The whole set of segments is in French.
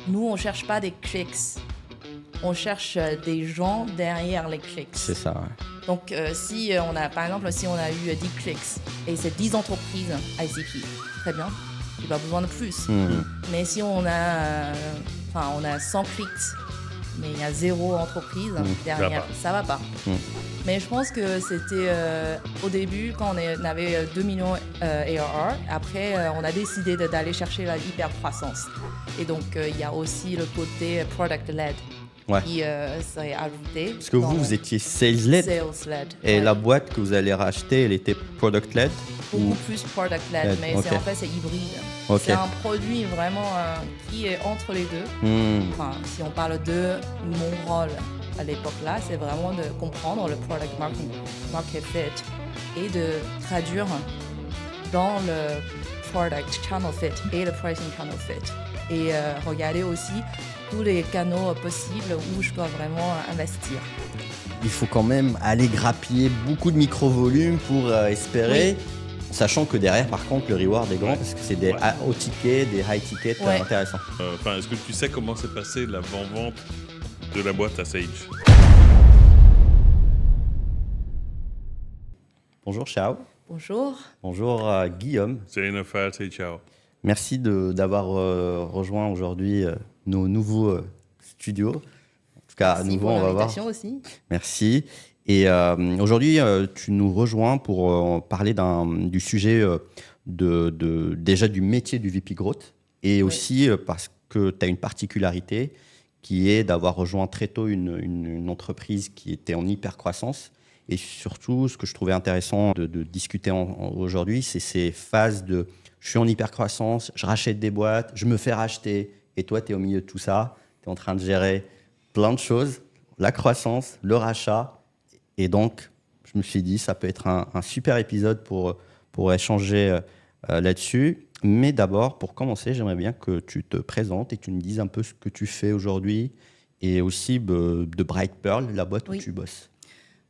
Nous, on ne cherche pas des clics. On cherche des gens derrière les clics. C'est ça, ouais. Donc, si on a, par exemple, si on a eu 10 clics et c'est 10 entreprises ICP, très bien, il n'y a pas besoin de plus. Mais si on a, on a 100 clics, mais il y a 0 entreprise derrière, ça va pas. Mais je pense que c'était au début, quand on avait 2 millions ARR, après, on a décidé d'aller chercher la hyper-croissance. Et donc, il y a aussi le côté product-led. Ouais. Qui serait ajouté. Parce que vous étiez sales-led. Sales-led. Et ouais. la boîte que vous allez racheter, elle était product-led Beaucoup plus product-led, mais okay. en fait, c'est hybride. Okay. C'est un produit vraiment qui est entre les deux. Enfin, si on parle de mon rôle à l'époque-là, c'est vraiment de comprendre le product market fit et de traduire dans le product channel fit et le pricing channel fit. Et regarder aussi tous les canaux possibles où je dois vraiment investir. Il faut quand même aller grappiller beaucoup de micro-volumes pour espérer, sachant que derrière, par contre, le reward est grand parce que c'est des haut tickets, des high tickets intéressants. Est-ce que tu sais comment s'est passée l'avant-vente de la boîte à Sage? Bonjour, ciao. Bonjour. Bonjour, Guillaume. C'est une affaire, c'est ciao. Merci d'avoir rejoint aujourd'hui nos nouveaux studios. En tout cas, à nouveau, on va voir. Aussi. Merci. Et aujourd'hui, tu nous rejoins pour parler du sujet déjà du métier du VP Growth et aussi parce que tu as une particularité qui est d'avoir rejoint très tôt une entreprise qui était en hyper croissance. Et surtout, ce que je trouvais intéressant de discuter aujourd'hui, c'est ces phases de je suis en hyper croissance, je rachète des boîtes, je me fais racheter. Et toi, tu es au milieu de tout ça. Tu es en train de gérer plein de choses, la croissance, le rachat. Et donc, je me suis dit, ça peut être un super épisode pour échanger là-dessus. Mais d'abord, pour commencer, j'aimerais bien que tu te présentes et que tu me dises un peu ce que tu fais aujourd'hui et aussi de Bright Pearl, la boîte où tu bosses.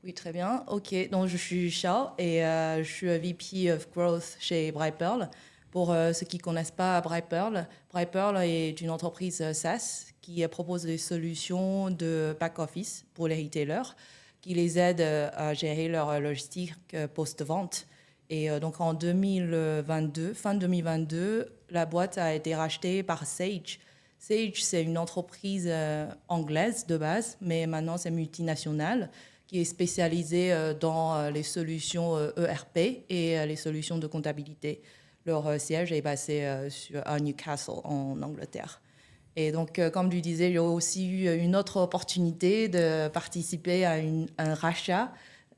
Oui, très bien. OK, donc je suis Xiao et je suis VP of Growth chez Bright Pearl. Pour ceux qui ne connaissent pas Bright Pearl est une entreprise SaaS qui propose des solutions de back-office pour les retailers, qui les aide à gérer leur logistique post-vente. Et donc en 2022, fin 2022, la boîte a été rachetée par Sage. Sage, c'est une entreprise anglaise de base, mais maintenant c'est multinationale, qui est spécialisée dans les solutions ERP et les solutions de comptabilité. Leur siège est basé à Newcastle, en Angleterre. Et donc, comme tu disais, j'ai aussi eu une autre opportunité de participer à un rachat.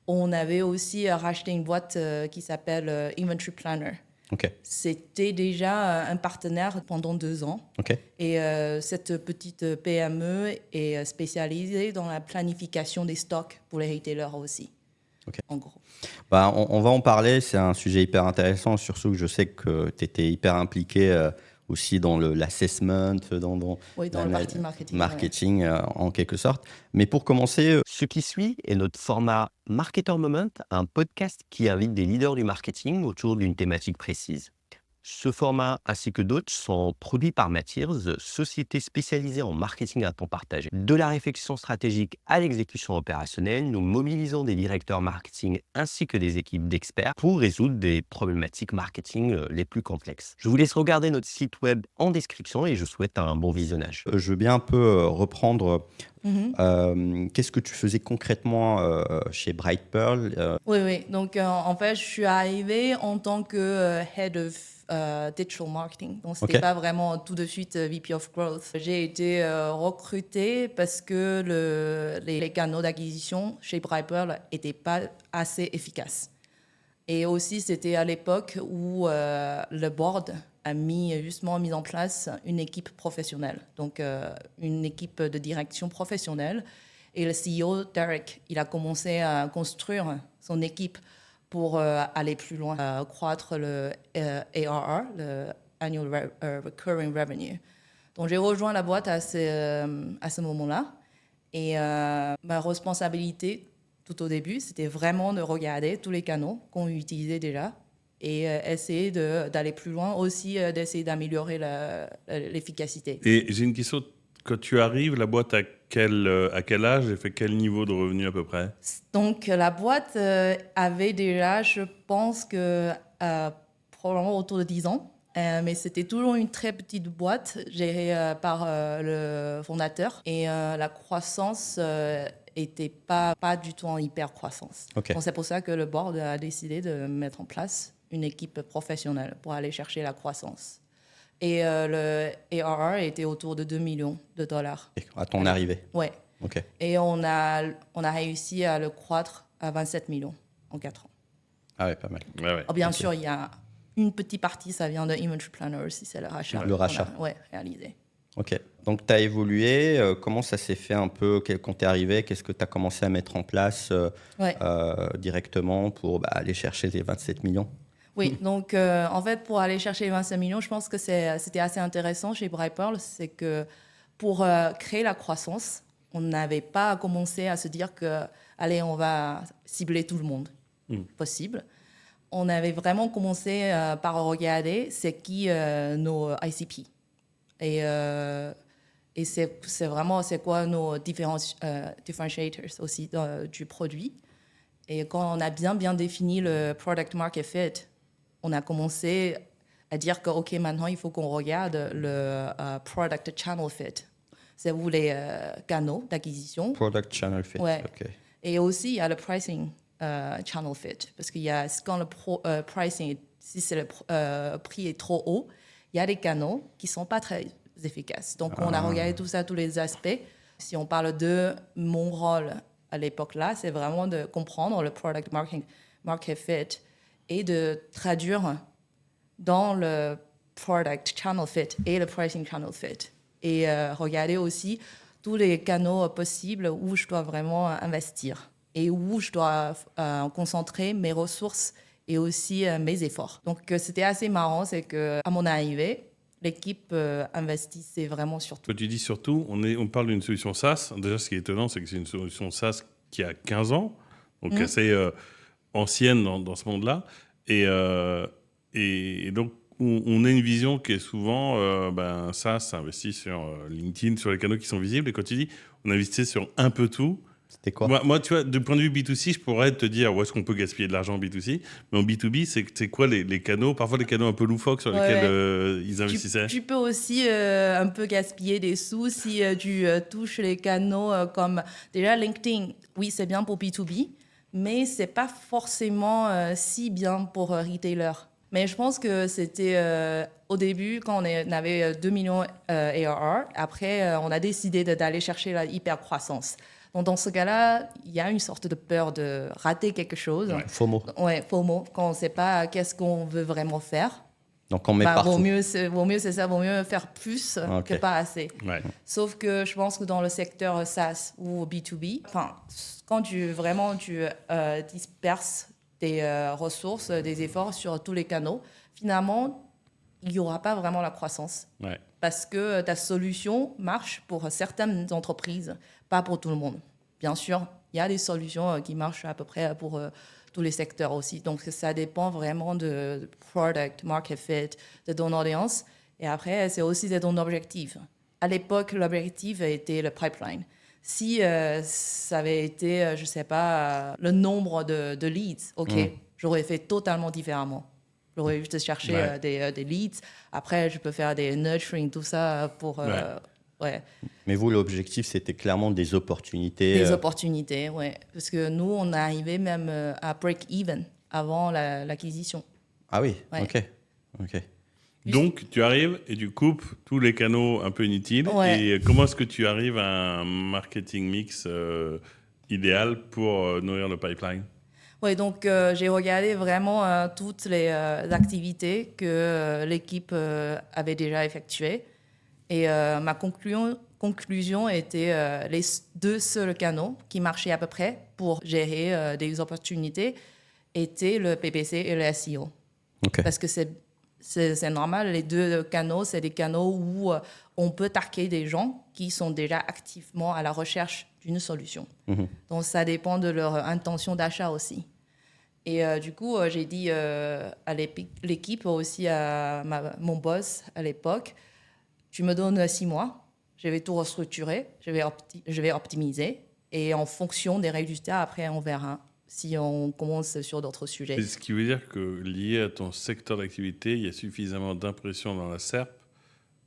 On avait aussi racheté une boîte qui s'appelle Inventory Planner. Okay. C'était déjà un partenaire pendant 2 ans. Okay. Et cette petite PME est spécialisée dans la planification des stocks pour les retailers aussi. Okay. En gros. On va en parler, c'est un sujet hyper intéressant, surtout que je sais que tu étais hyper impliqué aussi dans l'assessment, dans le parti marketing en quelque sorte. Mais pour commencer... Ce qui suit est notre format Marketer Moment, un podcast qui invite des leaders du marketing autour d'une thématique précise. Ce format, ainsi que d'autres, sont produits par Matirs, société spécialisée en marketing à temps partagé. De la réflexion stratégique à l'exécution opérationnelle, nous mobilisons des directeurs marketing ainsi que des équipes d'experts pour résoudre des problématiques marketing les plus complexes. Je vous laisse regarder notre site web en description et je souhaite un bon visionnage. Je veux bien un peu reprendre... qu'est-ce que tu faisais concrètement chez Bright Pearl Oui. Donc, en fait, je suis arrivée en tant que Head of Digital Marketing. Donc, ce n'était pas vraiment tout de suite VP of Growth. J'ai été recrutée parce que les canaux d'acquisition chez Bright Pearl n'étaient pas assez efficaces. Et aussi, c'était à l'époque où le board a justement mis en place une équipe professionnelle, donc une équipe de direction professionnelle. Et le CEO, Derek, il a commencé à construire son équipe pour aller plus loin, croître le ARR, le Annual Recurring Revenue. Donc, j'ai rejoint la boîte à ce moment-là. Et ma responsabilité, tout au début, c'était vraiment de regarder tous les canaux qu'on utilisait déjà et essayer d'aller plus loin, aussi d'essayer d'améliorer l'efficacité. Et j'ai une question. Quand tu arrives, la boîte à quel âge et fait quel niveau de revenu à peu près? Donc, la boîte avait déjà, je pense que probablement autour de 10 ans. Mais c'était toujours une très petite boîte gérée par le fondateur. Et la croissance n'était pas du tout en hyper croissance. Ok. Donc, c'est pour ça que le board a décidé de mettre en place une équipe professionnelle pour aller chercher la croissance. Et le ARR était autour de $2 millions. À ton arrivée. Ouais. Ok. Et on a réussi à le croître à 27 millions en 4 ans. Ah ouais, pas mal. Ouais. Bien sûr, il y a une petite partie, ça vient de Inventory Planner aussi, c'est le rachat. Le rachat. Ouais, réalisé. Ok. Donc, tu as évolué. Comment ça s'est fait un peu quand tu es arrivé? Qu'est-ce que tu as commencé à mettre en place directement pour aller chercher les 27 millions? Oui, donc en fait, pour aller chercher les 25 millions, je pense que c'était assez intéressant chez Brightpearl, c'est que pour créer la croissance, on n'avait pas commencé à se dire que, allez, on va cibler tout le monde possible. On avait vraiment commencé par regarder c'est qui nos ICP. Et c'est vraiment c'est quoi nos differentiators aussi du produit. Et quand on a bien défini le product market fit, on a commencé à dire que OK, maintenant il faut qu'on regarde le product channel fit. C'est vous les canaux d'acquisition. Product channel fit. Ouais. Ok. Et aussi il y a le pricing channel fit, parce qu'il y a quand le pricing, si c'est le prix est trop haut, il y a des canaux qui sont pas très efficaces. Donc on a regardé tout ça, tous les aspects. Si on parle de mon rôle à l'époque là, c'est vraiment de comprendre le product market fit et de traduire dans le product channel fit et le pricing channel fit. Et regarder aussi tous les canaux possibles où je dois vraiment investir et où je dois concentrer mes ressources et aussi mes efforts. Donc c'était assez marrant, c'est qu'à mon arrivée, l'équipe investissait vraiment sur tout. Quand tu dis surtout, on parle d'une solution SaaS. Déjà, ce qui est étonnant, c'est que c'est une solution SaaS qui a 15 ans, donc assez ancienne dans ce monde-là. Et donc, on a une vision qui est souvent, SaaS investit sur LinkedIn, sur les canaux qui sont visibles. Et quand tu dis, on investit sur un peu tout, C'était quoi? moi, tu vois, de point de vue B2C, je pourrais te dire où est-ce qu'on peut gaspiller de l'argent en B2C. Mais en B2B, c'est quoi les canaux? Parfois, les canaux un peu loufoques sur lesquels ils investissaient. Tu peux aussi un peu gaspiller des sous si tu touches les canaux comme déjà LinkedIn. Oui, c'est bien pour B2B, mais c'est pas forcément si bien pour retailer. Mais je pense que c'était au début, quand on avait 2 millions ARR, après, on a décidé d'aller chercher la hyper-croissance. Donc, dans ce cas-là, il y a une sorte de peur de rater quelque chose. Ouais. FOMO. Ouais, FOMO, quand on ne sait pas qu'est-ce qu'on veut vraiment faire. Donc, on met partout. Vaut mieux, c'est ça, vaut mieux faire plus que pas assez. Ouais. Sauf que je pense que dans le secteur SaaS ou B2B, quand tu disperses tes ressources, des efforts sur tous les canaux, finalement, il n'y aura pas vraiment la croissance. Ouais. Parce que ta solution marche pour certaines entreprises, pas pour tout le monde. Bien sûr, il y a des solutions qui marchent à peu près pour tous les secteurs aussi. Donc, ça dépend vraiment de product, market fit, de ton audience. Et après, c'est aussi de ton objectif. À l'époque, l'objectif était le pipeline. Si ça avait été, je ne sais pas, le nombre de leads, j'aurais fait totalement différemment. J'aurais juste cherché des leads. Après, je peux faire des nurturing, tout ça pour... Mais vous, l'objectif, c'était clairement des opportunités. Des opportunités, oui. Parce que nous, on est arrivé même à break-even avant l'acquisition. Ah oui, Ouais. ok. Donc, tu arrives et tu coupes tous les canaux un peu inutiles. Ouais. Et comment est-ce que tu arrives à un marketing mix idéal pour nourrir le pipeline? Oui, donc j'ai regardé vraiment toutes les activités que l'équipe avait déjà effectuées. Et ma conclusion était les 2 seuls canaux qui marchaient à peu près pour gérer des opportunités étaient le PPC et le SEO. Ok. Parce que c'est normal, les 2 canaux, c'est des canaux où on peut targeter des gens qui sont déjà activement à la recherche d'une solution. Donc, ça dépend de leur intention d'achat aussi. Et du coup, j'ai dit à l'équipe, aussi à mon boss à l'époque, tu me donnes 6 mois, je vais tout restructurer, je vais optimiser. Et en fonction des résultats, après, on verra si on commence sur d'autres sujets. Ce qui veut dire que lié à ton secteur d'activité, il y a suffisamment d'impression dans la SERP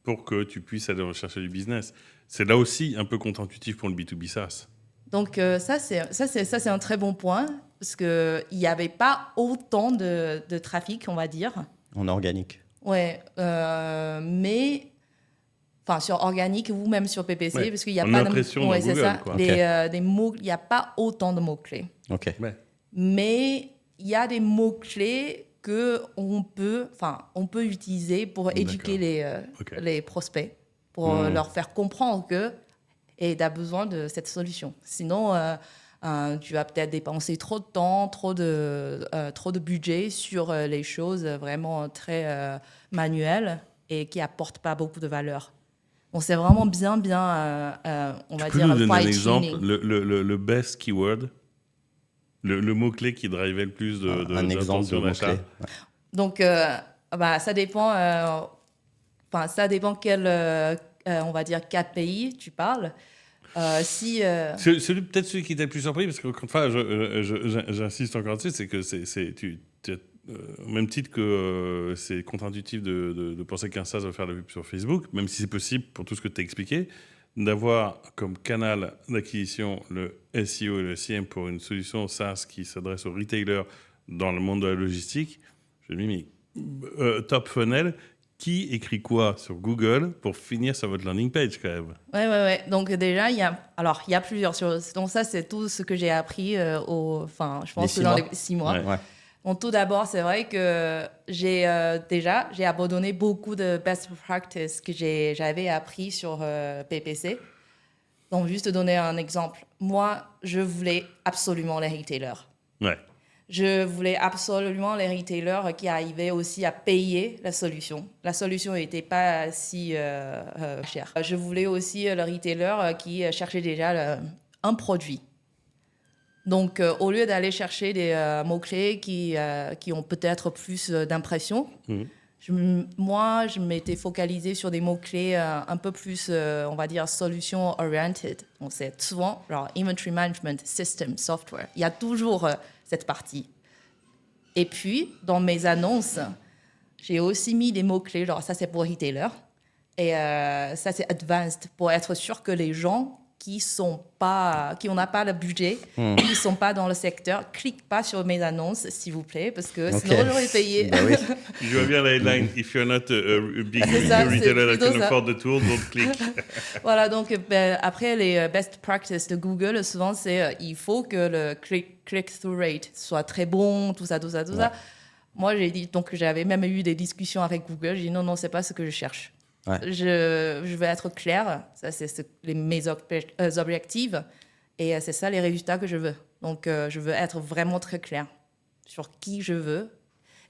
pour que tu puisses aller rechercher du business. C'est là aussi un peu contre-intuitif pour le B2B SaaS. Donc ça, c'est un très bon point, parce qu'il n'y avait pas autant de trafic, on va dire. En organique. Ouais, mais sur organique ou même sur PPC, Ouais, parce qu'il n'y a en pas impression dans c'est Google, ça, quoi. des mots, il n'y a pas autant de mots-clés. Ok. Ouais. Mais il y a des mots-clés qu'on peut utiliser pour éduquer les prospects, pour leur faire comprendre que tu as besoin de cette solution. Sinon, tu vas peut-être dépenser trop de temps, trop de budget sur les choses vraiment très manuelles et qui n'apportent pas beaucoup de valeur. Donc, c'est vraiment bien, on va Tu peux dire, nous donner un fine-tuning. exemple, le best keyword, le mot-clé qui drivait le plus Un exemple de d'intention d'achat. mot-clé. Ouais. Donc, ça dépend. Ça dépend quel, on va dire, KPI tu parles. Peut-être celui qui t'a le plus surpris, parce que enfin, j'insiste encore dessus, c'est que au même titre que c'est contre-intuitif de penser qu'un SaaS va faire de la pub sur Facebook, même si c'est possible pour tout ce que tu as expliqué, d'avoir comme canal d'acquisition le SEO et le CM pour une solution SaaS qui s'adresse aux retailers dans le monde de la logistique. Je me dis, mais top funnel, qui écrit quoi sur Google pour finir sur votre landing page quand même? Ouais. Donc déjà, il y a plusieurs choses. Donc ça, c'est tout ce que j'ai appris je pense que dans les 6 mois. Ouais. Donc tout d'abord, c'est vrai que j'ai abandonné beaucoup de best practices que j'avais appris sur PPC. Donc juste te donner un exemple. Moi, je voulais absolument les retailers. Ouais. Je voulais absolument les retailers qui arrivaient aussi à payer la solution. La solution n'était pas si chère. Je voulais aussi le retailer qui cherchait déjà un produit. Donc, au lieu d'aller chercher des mots-clés qui ont peut-être plus d'impression, moi, je m'étais focalisée sur des mots-clés un peu plus, on va dire, solution-oriented. Donc, c'est souvent genre inventory management, system, software. Il y a toujours cette partie. Et puis, dans mes annonces, j'ai aussi mis des mots-clés, genre ça, c'est pour retailer. Et ça, c'est advanced, pour être sûr que les gens qui n'ont pas le budget, qui ne sont pas dans le secteur, cliquent pas sur mes annonces, s'il vous plaît, parce que sinon, j'aurais payé. Bah oui. Je vois bien la headline. If you're not a big C'est ça, retailer that c'est can plutôt ça. afford the tool, don't click. Voilà, donc après, les best practices de Google, souvent, c'est il faut que le click-through rate soit très bon, tout ça. Moi, j'ai dit, donc j'avais même eu des discussions avec Google, j'ai dit non, c'est pas ce que je cherche. Ouais. Je vais être claire, ça c'est mes objectifs, et c'est ça les résultats que je veux. Donc je veux être vraiment très claire sur qui je veux.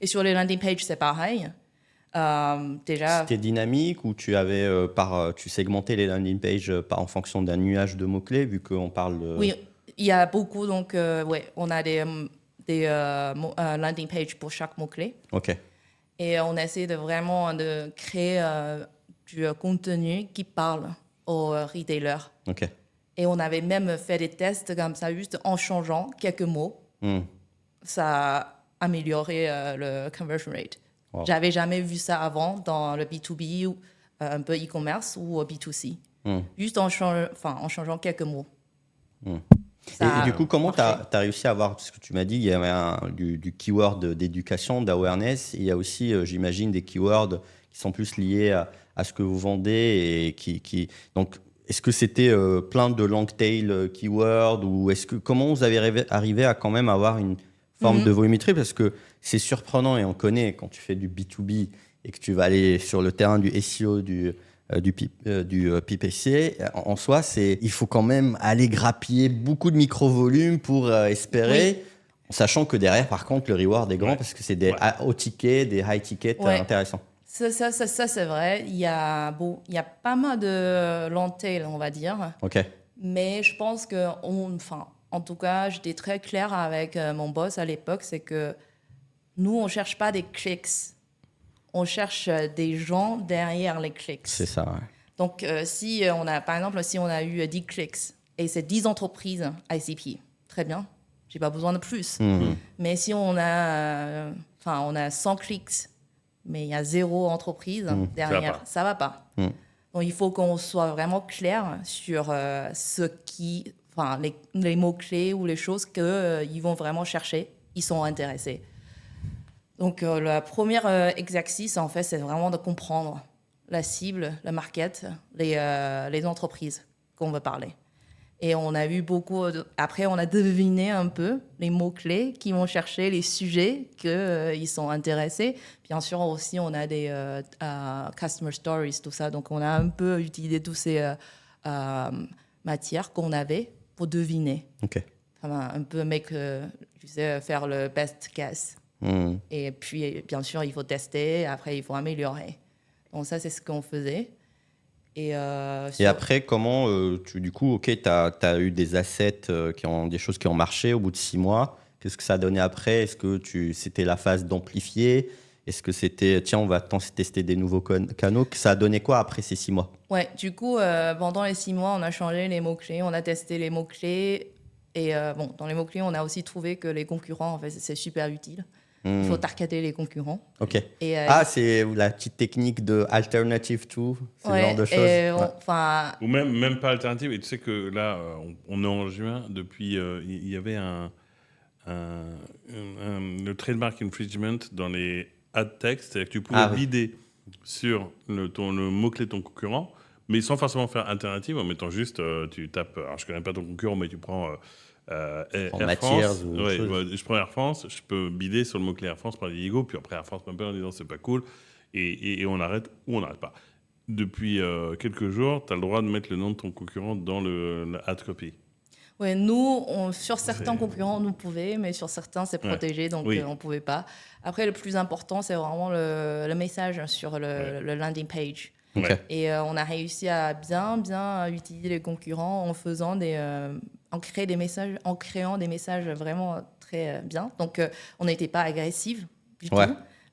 Et sur les landing pages, c'est pareil. Déjà, C'était dynamique ou tu avais tu segmentais les landing pages en fonction d'un nuage de mots-clés, vu qu'on parle de... oui, il y a beaucoup, donc on a des landing pages pour chaque mot-clé. Ok. Et on essaie de créer du contenu qui parle aux retailers. Ok. Et on avait même fait des tests comme ça, juste en changeant quelques mots. Ça a amélioré le conversion rate. Wow. J'avais jamais vu ça avant dans le B2B ou un peu e-commerce ou B2C. Juste en changeant quelques mots. Et du coup, comment tu as réussi à avoir, parce que tu m'as dit, il y avait du keyword d'éducation, d'awareness, il y a aussi, j'imagine, des keywords qui sont plus liés à ce que vous vendez et donc, est-ce que c'était plein de long tail keywords ou comment vous avez arrivé à quand même avoir une forme de volumétrie, parce que c'est surprenant et on connaît quand tu fais du B2B et que tu vas aller sur le terrain du SEO, du PPC, en soi, il faut quand même aller grappiller beaucoup de micro-volumes pour espérer, sachant que derrière, par contre, le reward est grand parce que c'est des haut tickets, des high tickets intéressants. Ça c'est vrai. Il y a pas mal de long tail, on va dire. Ok. Mais je pense que en tout cas, j'étais très claire avec mon boss à l'époque, c'est que nous, on ne cherche pas des clics. On cherche des gens derrière les clics. C'est ça, ouais. Donc, si on a, par exemple, si on a eu 10 clics et c'est 10 entreprises ICP, très bien, j'ai pas besoin de plus. Mais si on a, on a 100 clics, mais il y a 0 entreprise derrière, ça va pas. Donc, il faut qu'on soit vraiment clair sur les mots-clés ou les choses qu'ils vont vraiment chercher, ils sont intéressés. Donc, le premier exercice, en fait, c'est vraiment de comprendre la cible, le market, les entreprises qu'on veut parler. Et on a eu après, on a deviné un peu les mots-clés qui vont chercher les sujets qu'ils sont intéressés. Bien sûr, aussi, on a des customer stories, tout ça. Donc, on a un peu utilisé toutes ces matières qu'on avait pour deviner. Ok. Un peu faire le best guess. Et puis, bien sûr, il faut tester. Après, il faut améliorer. Donc, ça, c'est ce qu'on faisait. Et après, comment du coup, tu as eu des assets, des choses qui ont marché au bout de 6 mois. Qu'est-ce que ça a donné après? Est-ce que c'était la phase d'amplifier? Est-ce que c'était, tiens, on va tester des nouveaux canaux? Ça a donné quoi après ces 6 mois? Ouais, du coup, pendant les 6 mois, on a changé les mots-clés, on a testé les mots-clés. Et dans les mots-clés, on a aussi trouvé que les concurrents, en fait, c'est super utile. Il faut targeter les concurrents. Ok. Et, c'est la petite technique de alternative to, ce genre de choses. Ou même pas alternative. Et tu sais que là, on est en juin. Depuis, il y avait le trademark infringement dans les ad text. C'est-à-dire que tu pouvais bider sur le mot-clé de ton concurrent, mais sans forcément faire alternative, en mettant juste, tu tapes, alors je connais pas ton concurrent, mais tu prends en Air matière France. Je prends Air France, je peux bider sur le mot-clé Air France par les Lego, puis après Air France m'appelle en disant c'est pas cool, et on arrête ou on n'arrête pas. Depuis quelques jours, tu as le droit de mettre le nom de ton concurrent dans le ad copy. Oui, nous, sur certains concurrents, nous pouvions, mais sur certains, c'est protégé, donc on ne pouvait pas. Après, le plus important, c'est vraiment le message sur le landing page. Okay. Et on a réussi à bien utiliser les concurrents en créant des messages vraiment très bien. Donc, on n'était pas agressif du tout.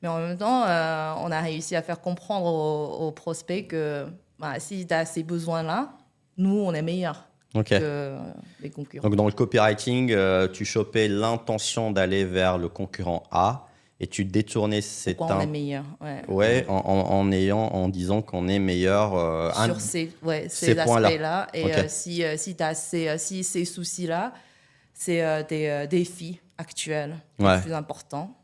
Mais en même temps, on a réussi à faire comprendre aux prospects que si tu as ces besoins-là, nous, on est meilleurs que les concurrents. Donc, dans le copywriting, tu chopais l'intention d'aller vers le concurrent A et tu détournais cette... Pourquoi on est meilleur. En disant qu'on est meilleur sur ces aspects-là. Et si tu as ces soucis-là, c'est des défis actuels les plus importants.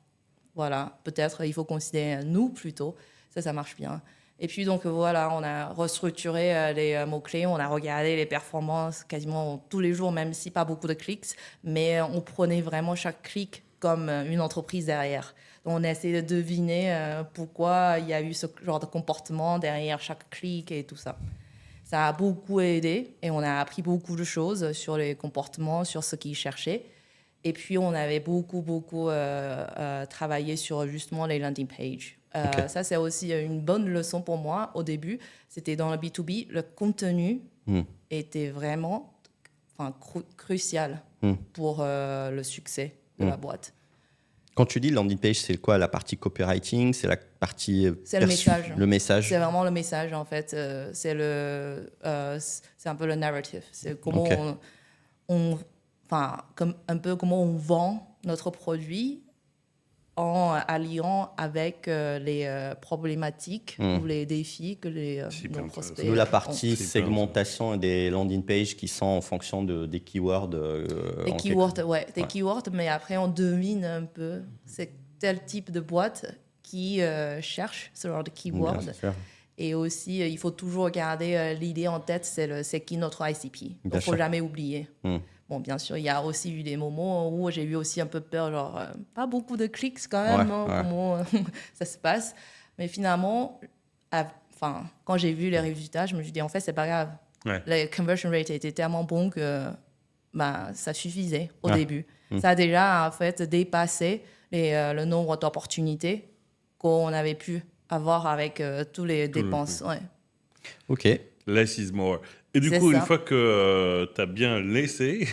Voilà, peut-être il faut considérer nous plutôt. Ça marche bien. Et puis donc voilà, on a restructuré les mots-clés, on a regardé les performances quasiment tous les jours, même si pas beaucoup de clics, mais on prenait vraiment chaque clic comme une entreprise derrière. Donc on a essayé de deviner pourquoi il y a eu ce genre de comportement derrière chaque clic et tout ça. Ça a beaucoup aidé et on a appris beaucoup de choses sur les comportements, sur ce qu'ils cherchaient. Et puis, on avait beaucoup travaillé sur justement les landing pages. Ça, c'est aussi une bonne leçon pour moi au début. C'était dans le B2B. Le contenu était vraiment crucial pour le succès de la boîte. Quand tu dis landing page, c'est quoi? La partie copywriting? C'est la partie c'est le message. Le message. C'est vraiment le message, en fait. C'est un peu le narrative. C'est comment comment on vend notre produit en alliant avec les problématiques ou les défis que nos prospects ont. La partie segmentation des landing pages qui sont en fonction des keywords. Des keywords, mais après on devine un peu c'est tel type de boîte qui cherche ce genre de keywords. Et aussi, il faut toujours garder l'idée en tête, c'est qui notre ICP. Il ne faut jamais oublier. Bon, bien sûr, il y a aussi eu des moments où j'ai eu aussi un peu peur, genre, pas beaucoup de clics quand même, comment ça se passe. Mais finalement, quand j'ai vu les résultats, je me suis dit, en fait, c'est pas grave. La conversion rate était tellement bon que ça suffisait au début. Ça a déjà, en fait, dépassé le nombre d'opportunités qu'on avait pu avoir avec tous les dépenses. OK. Less is more. Et du C'est coup, ça. une fois que tu as bien laissé,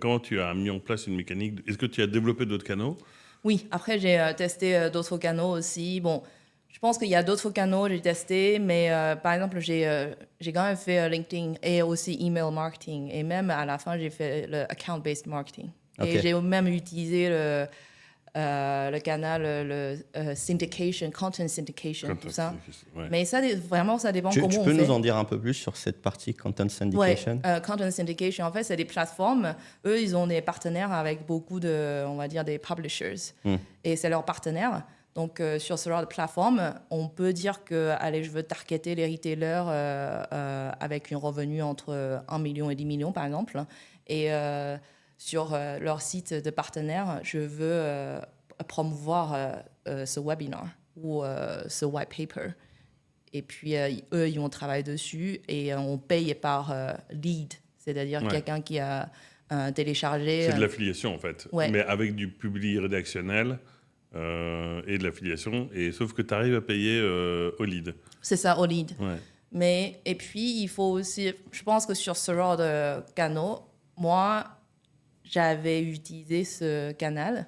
comment tu as mis en place une mécanique? Est-ce que tu as développé d'autres canaux? Oui, après, j'ai testé d'autres canaux aussi. Bon, je pense qu'il y a d'autres canaux que j'ai testés, mais par exemple, j'ai quand même fait LinkedIn et aussi email marketing. Et même à la fin, j'ai fait le account-based marketing. Ok. Et j'ai même utilisé le canal, syndication, content syndication, tout ça. Ouais. Mais ça, vraiment, ça dépend Tu comment on peux fait. nous en dire un peu plus sur cette partie content Ouais, syndication? content syndication, en fait, c'est des plateformes. Eux, ils ont des partenaires avec beaucoup de, on va dire, des publishers. Et c'est leurs partenaires. Donc, sur ce genre de plateforme, on peut dire que, allez, je veux targeter les retailers avec un revenu entre 1 million et 10 millions, par exemple. Et sur leur site de partenaires, je veux promouvoir ce webinar ou ce white paper. Et puis, eux, ils vont travailler dessus et on paye par lead, c'est-à-dire Ouais. quelqu'un qui a téléchargé. C'est de l'affiliation, en fait. Ouais. Mais avec du public rédactionnel et de l'affiliation. Et sauf que tu arrives à payer au lead. C'est ça, au lead. Ouais. Mais, et puis, il faut aussi. Je pense que sur ce genre de canaux, moi, j'avais utilisé ce canal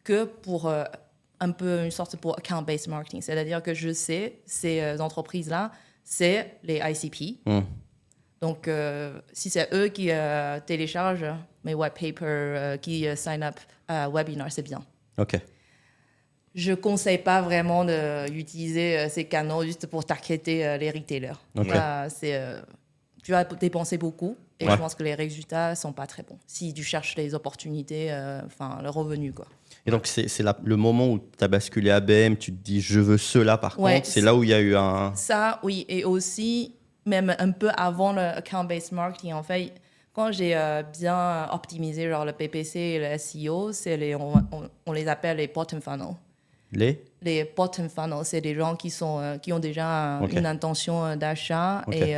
que pour un peu une sorte pour account-based marketing. C'est-à-dire que je sais, ces entreprises-là, c'est les ICP. Donc, si c'est eux qui téléchargent mes white papers, qui sign up à webinar, c'est bien. Ok. Je ne conseille pas vraiment d'utiliser ces canaux juste pour targeter les retailers. Ok. Tu vas dépenser beaucoup et Ouais. je pense que les résultats ne sont pas très bons. Si tu cherches les opportunités, le revenu, quoi. Et donc, c'est le moment où tu as basculé ABM, tu te dis, je veux cela par Ouais, contre, c'est là où il y a eu un... Ça, oui. Et aussi, même un peu avant le account-based marketing, en fait, quand j'ai bien optimisé genre, le PPC et le SEO, on les appelle les bottom funnel. Les bottom funnel, c'est des gens qui ont déjà Ok. une intention d'achat Ok. et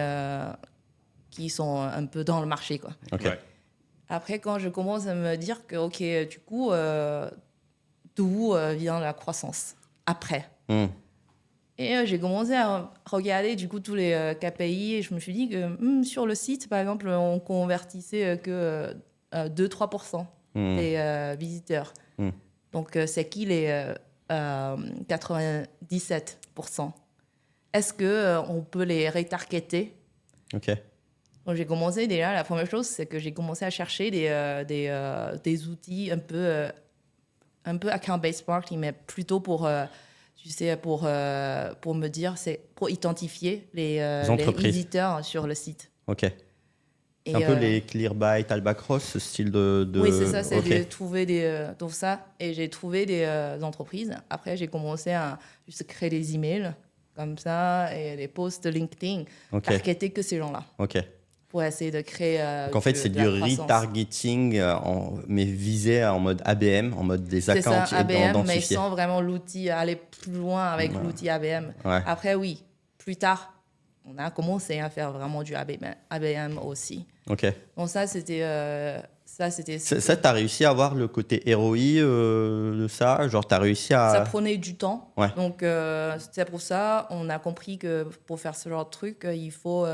qui sont un peu dans le marché, quoi. Ok. Ouais. Après, quand je commence à me dire que, OK, du coup, d'où vient la croissance après? Et j'ai commencé à regarder du coup tous les KPI et je me suis dit que sur le site, par exemple, on convertissait que 2-3% des visiteurs. Donc, c'est qui les 97%? Est-ce qu'on peut les retargeter? Ok. Donc, j'ai commencé déjà, la première chose, c'est que j'ai commencé à chercher des outils un peu account-based marketing, mais plutôt pour me dire, c'est pour identifier les entreprises. visiteurs sur le site. Ok. Et, Un peu les Clearbite, Albacross, ce style de... Oui, c'est ça, c'est Ok. de trouver tout ça. Et j'ai trouvé des entreprises. Après, j'ai commencé à juste créer des emails comme ça et des posts LinkedIn, Ok. targeter que ces gens-là Ok. pour essayer de créer. Donc en fait, c'est de du la croissance. retargeting, mais visé en mode ABM, en mode des C'est accounts ça, ABM, mais identifiés. sans vraiment l'outil, aller plus loin avec l'outil ABM. Ouais. Après, oui, plus tard, on a commencé à faire vraiment du ABM aussi. Ok. Donc ça, c'était... Ça, tu as réussi à avoir le côté ROI de ça? Genre, tu as réussi Ça à... prenait du temps. Ouais. Donc, c'est pour ça on a compris que pour faire ce genre de truc, il faut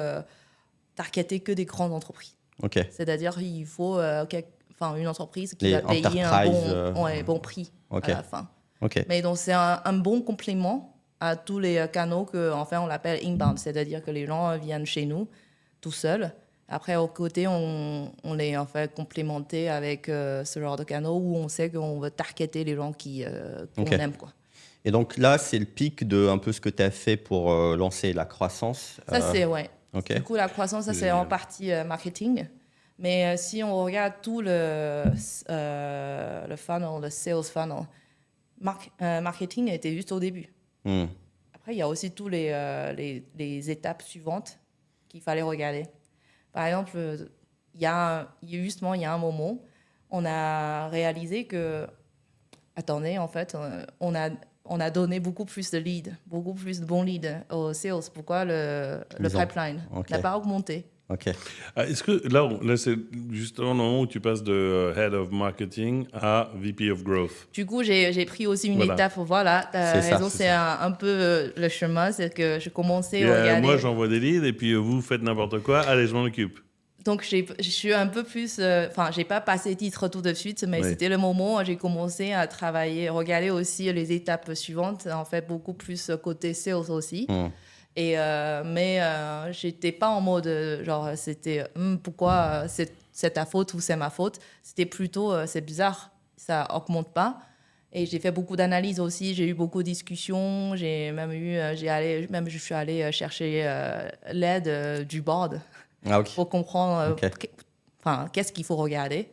targeter que des grandes entreprises. Ok. C'est-à-dire il faut une entreprise qui Les va payer un enterprise, bon prix ok. à la fin. Ok. Mais donc, c'est un bon complément à tous les canaux qu'enfin on l'appelle inbound. C'est-à-dire que les gens viennent chez nous tout seuls. Après, au côté, on les en fait complémenté avec ce genre de canaux où on sait qu'on veut targeter les gens qu'on Ok. aime, quoi. Et donc là, c'est le pic de un peu ce que tu as fait pour lancer la croissance. Ça, c'est, ouais. Ok. Du coup, la croissance, ça, c'est en partie marketing. Mais si on regarde tout le funnel, le sales funnel, marketing était juste au début. Après, il y a aussi tous les étapes suivantes qu'il fallait regarder. Par exemple, il y a un moment, on a réalisé que, attendez, en fait, on a donné beaucoup plus de leads, beaucoup plus de bons leads aux sales. Pourquoi le pipeline n'a pas augmenté? Ok. Est-ce que là, c'est justement le moment où tu passes de Head of Marketing à VP of Growth? Du coup, j'ai pris aussi une Voilà. étape. Voilà, tu C'est as ça, raison, c'est c'est un peu le chemin. C'est que je commençais à regarder. Moi, j'envoie des leads et puis vous faites n'importe quoi. Allez, je m'en occupe. Donc, je suis un peu plus. Enfin, j'ai pas passé titre tout de suite, mais Oui. c'était le moment où j'ai commencé à travailler, regarder aussi les étapes suivantes. En fait, beaucoup plus côté sales aussi. Et, mais j'étais pas en mode genre c'était pourquoi c'est ta faute ou c'est ma faute. C'était plutôt c'est bizarre, ça augmente pas. Et j'ai fait beaucoup d'analyses aussi, j'ai eu beaucoup de discussions, j'ai même eu je suis allée chercher l'aide du board Ah, ok. pour comprendre Ok. qu'est-ce qu'il faut regarder.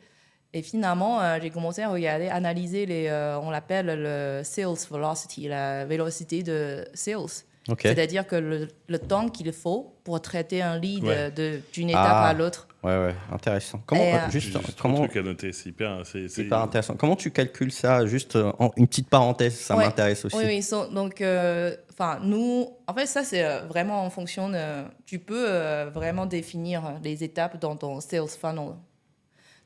Et finalement, j'ai commencé à regarder, analyser on l'appelle le sales velocity, la vélocité de sales. Ok. C'est-à-dire que le temps qu'il faut pour traiter un lead Ouais. d'une étape à Ah. l'autre. Ouais, intéressant. Comment, Et, J'ai juste comment, un truc à noter, c'est hyper. c'est hyper intéressant. Comment tu calcules ça? Juste une petite parenthèse, ça Ouais. m'intéresse aussi. Oui. Donc, nous, en fait, ça, c'est vraiment en fonction de. Tu peux vraiment définir les étapes dans ton sales funnel.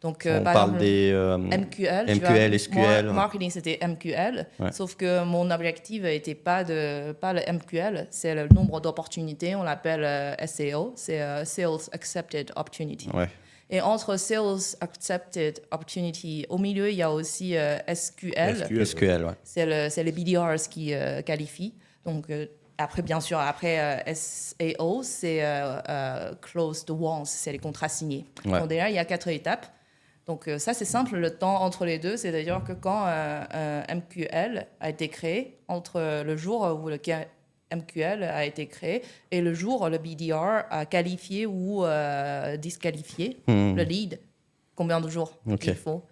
Donc, On par parle exemple, des MQL, tu MQL, vois. SQL. Moi, marketing, c'était MQL. Ouais. Sauf que mon objectif n'était pas le MQL, c'est le nombre d'opportunités. On l'appelle SAO, c'est Sales Accepted Opportunity. Ouais. Et entre Sales Accepted Opportunity, au milieu, il y a aussi SQL. SQL, ouais. C'est les BDRs qui qualifient. Donc, après, bien sûr, SAO, c'est Closed Ones, c'est les contrats signés. Ouais. Donc, déjà, il y a 4 étapes. Donc, ça, c'est simple. Le temps entre les deux, c'est-à-dire que quand un MQL a été créé, entre le jour où le MQL a été créé et le jour où le BDR a qualifié ou disqualifié le lead, combien de jours il faut.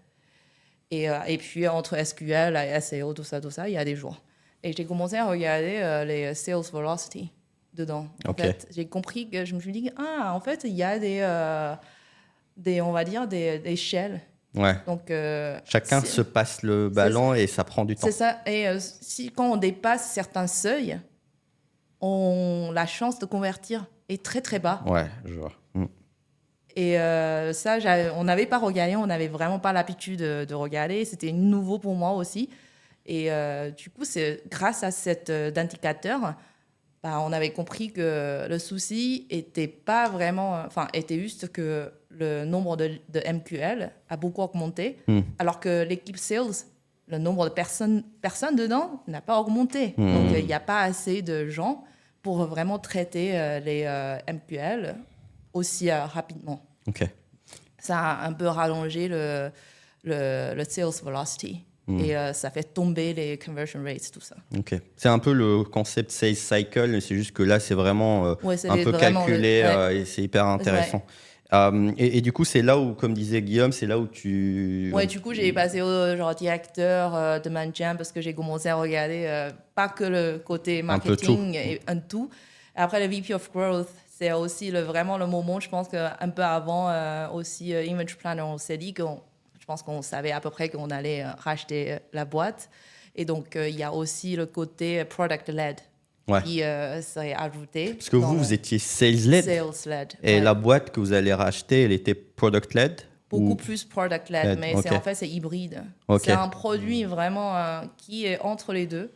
Et puis, entre SQL et SEO, tout ça, il y a des jours. Et j'ai commencé à regarder les sales velocity dedans. En fait, j'ai compris que je me suis dit, en fait, il y a on va dire, des échelles. Ouais. Donc, chacun se passe le ballon et ça prend du temps. C'est ça. Et quand on dépasse certains seuils, la chance de convertir est très, très bas. Ouais, je vois. Et ça, on n'avait pas regardé, on n'avait vraiment pas l'habitude de regarder. C'était nouveau pour moi aussi. Et du coup, c'est grâce à cet indicateur, on avait compris que le souci était pas vraiment, était juste que le nombre de MQL a beaucoup augmenté, alors que l'équipe sales, le nombre de personnes dedans n'a pas augmenté. Donc, il n'y a pas assez de gens pour vraiment traiter les MQL aussi rapidement. Ok. Ça a un peu rallongé le sales velocity. Et ça fait tomber les conversion rates, tout ça. Ok. C'est un peu le concept sales cycle, mais c'est juste que là, c'est vraiment un peu calculé et c'est hyper intéressant. Ouais. Et du coup, c'est là où, comme disait Guillaume, c'est là où tu... Ouais, du coup, j'ai passé au directeur de Manjam parce que j'ai commencé à regarder pas que le côté marketing et un tout. Après, le VP of Growth, c'est aussi vraiment le moment, je pense qu'un peu avant aussi Image Planner, on s'est dit je pense qu'on savait à peu près qu'on allait racheter la boîte. Et donc, il y a aussi le côté product-led qui serait ajouté. Parce que vous étiez sales-led. Sales-led. Et la boîte que vous allez racheter, elle était product-led? Beaucoup plus product-led, mais en fait, c'est hybride. C'est un produit vraiment qui est entre les deux.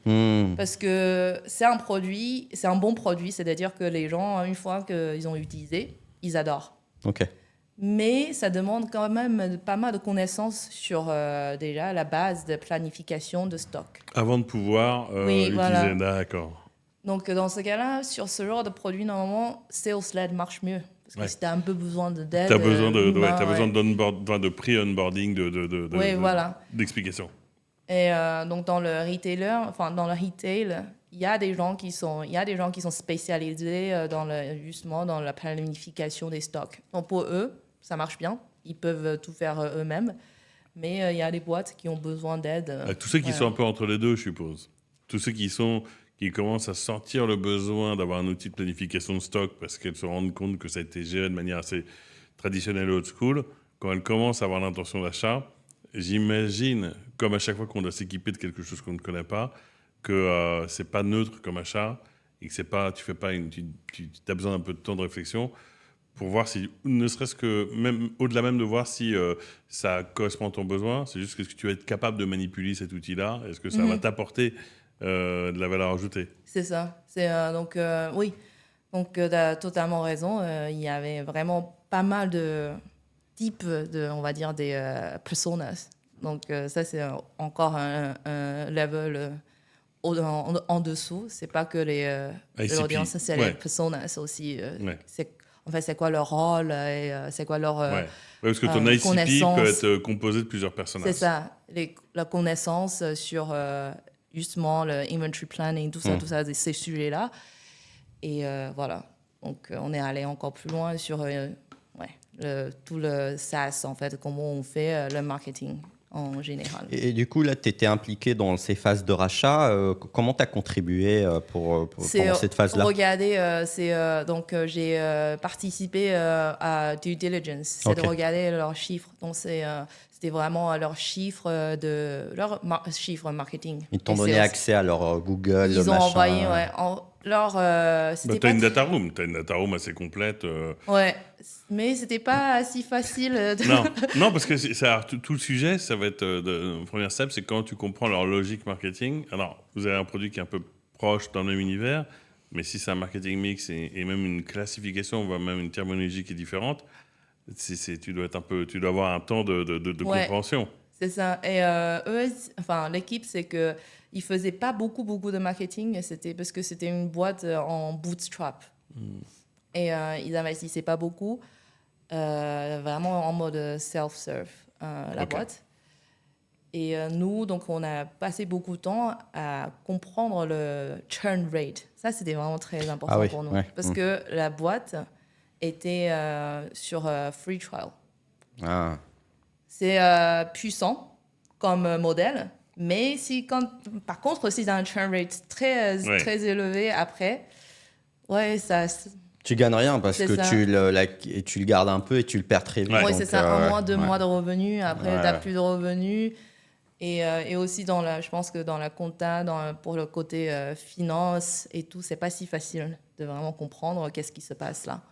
Parce que c'est un bon produit, c'est-à-dire que les gens, une fois qu'ils ont utilisé, ils adorent. Ok. Mais ça demande quand même pas mal de connaissances sur déjà la base de planification de stock. Avant de pouvoir utiliser, voilà. D'accord. Donc dans ce cas-là, sur ce genre de produit, normalement, sales-led marche mieux. Parce que si tu as un peu besoin d'aide... Tu as besoin de pré-onboarding, d'explication. Et donc dans le retail, il y a des gens qui sont spécialisés justement dans la planification des stocks. Donc pour eux, ça marche bien. Ils peuvent tout faire eux-mêmes. Mais il y a des boîtes qui ont besoin d'aide. Tous ceux qui sont un peu entre les deux, je suppose. Tous ceux qui commencent à sortir le besoin d'avoir un outil de planification de stock parce qu'elles se rendent compte que ça a été géré de manière assez traditionnelle old school, quand elles commencent à avoir l'intention d'achat, j'imagine, comme à chaque fois qu'on doit s'équiper de quelque chose qu'on ne connaît pas, que c'est pas neutre comme achat et que c'est pas, tu as besoin d'un peu de temps de réflexion pour voir si, ne serait-ce que, même au-delà même de voir si ça correspond à ton besoin, c'est juste que tu vas être capable de manipuler cet outil-là, est-ce que ça va t'apporter de la valeur ajoutée? C'est ça. Donc, oui. Donc, tu as totalement raison. Il y avait vraiment pas mal de types on va dire, des personas. Donc, ça, c'est encore un level en dessous. C'est pas que l'audience, c'est les personas aussi. En fait, c'est quoi leur rôle et c'est quoi leur parce que ton ICP connaissance. peut être composé de plusieurs personnages. C'est ça. La connaissance sur justement le inventory planning, tout ça, ces sujets-là. Et voilà. Donc, on est allé encore plus loin sur tout le SaaS, en fait, comment on fait le marketing en général. Et du coup, là, tu étais impliqué dans ces phases de rachat. Comment tu as contribué pendant cette phase-là? Regardez, donc j'ai participé à due diligence, c'est de regarder leurs chiffres. Donc c'était vraiment leurs chiffres chiffres marketing. Ils t'ont donné accès à leur Google, ils ont machin. envoyé leur. T'as une data room assez complète. Ouais, mais c'était pas si facile. Non, parce que tout le sujet, ça va être le premier step, c'est quand tu comprends leur logique marketing. Alors, vous avez un produit qui est un peu proche dans le même univers, mais si c'est un marketing mix et même une classification, voire même une terminologie qui est différente, tu dois avoir un temps de compréhension. C'est ça. Et eux, enfin, l'équipe, c'est que ils faisaient pas beaucoup de marketing. C'était parce que c'était une boîte en bootstrap. Et ils investissaient pas beaucoup, vraiment en mode self-serve, la boîte. Et nous, donc, on a passé beaucoup de temps à comprendre le churn rate. Ça, c'était vraiment très important pour nous. Parce que la boîte était sur free trial. C'est puissant comme modèle, mais par contre, si tu as un churn rate très élevé après, tu gagnes rien parce que tu le gardes un peu et tu le perds très vite. Oui, c'est ça, 1 mois, 2 mois de revenus, après tu n'as plus de revenus. Et aussi, je pense que dans la compta, pour le côté finance et tout, c'est pas si facile de vraiment comprendre qu'est-ce qui se passe là.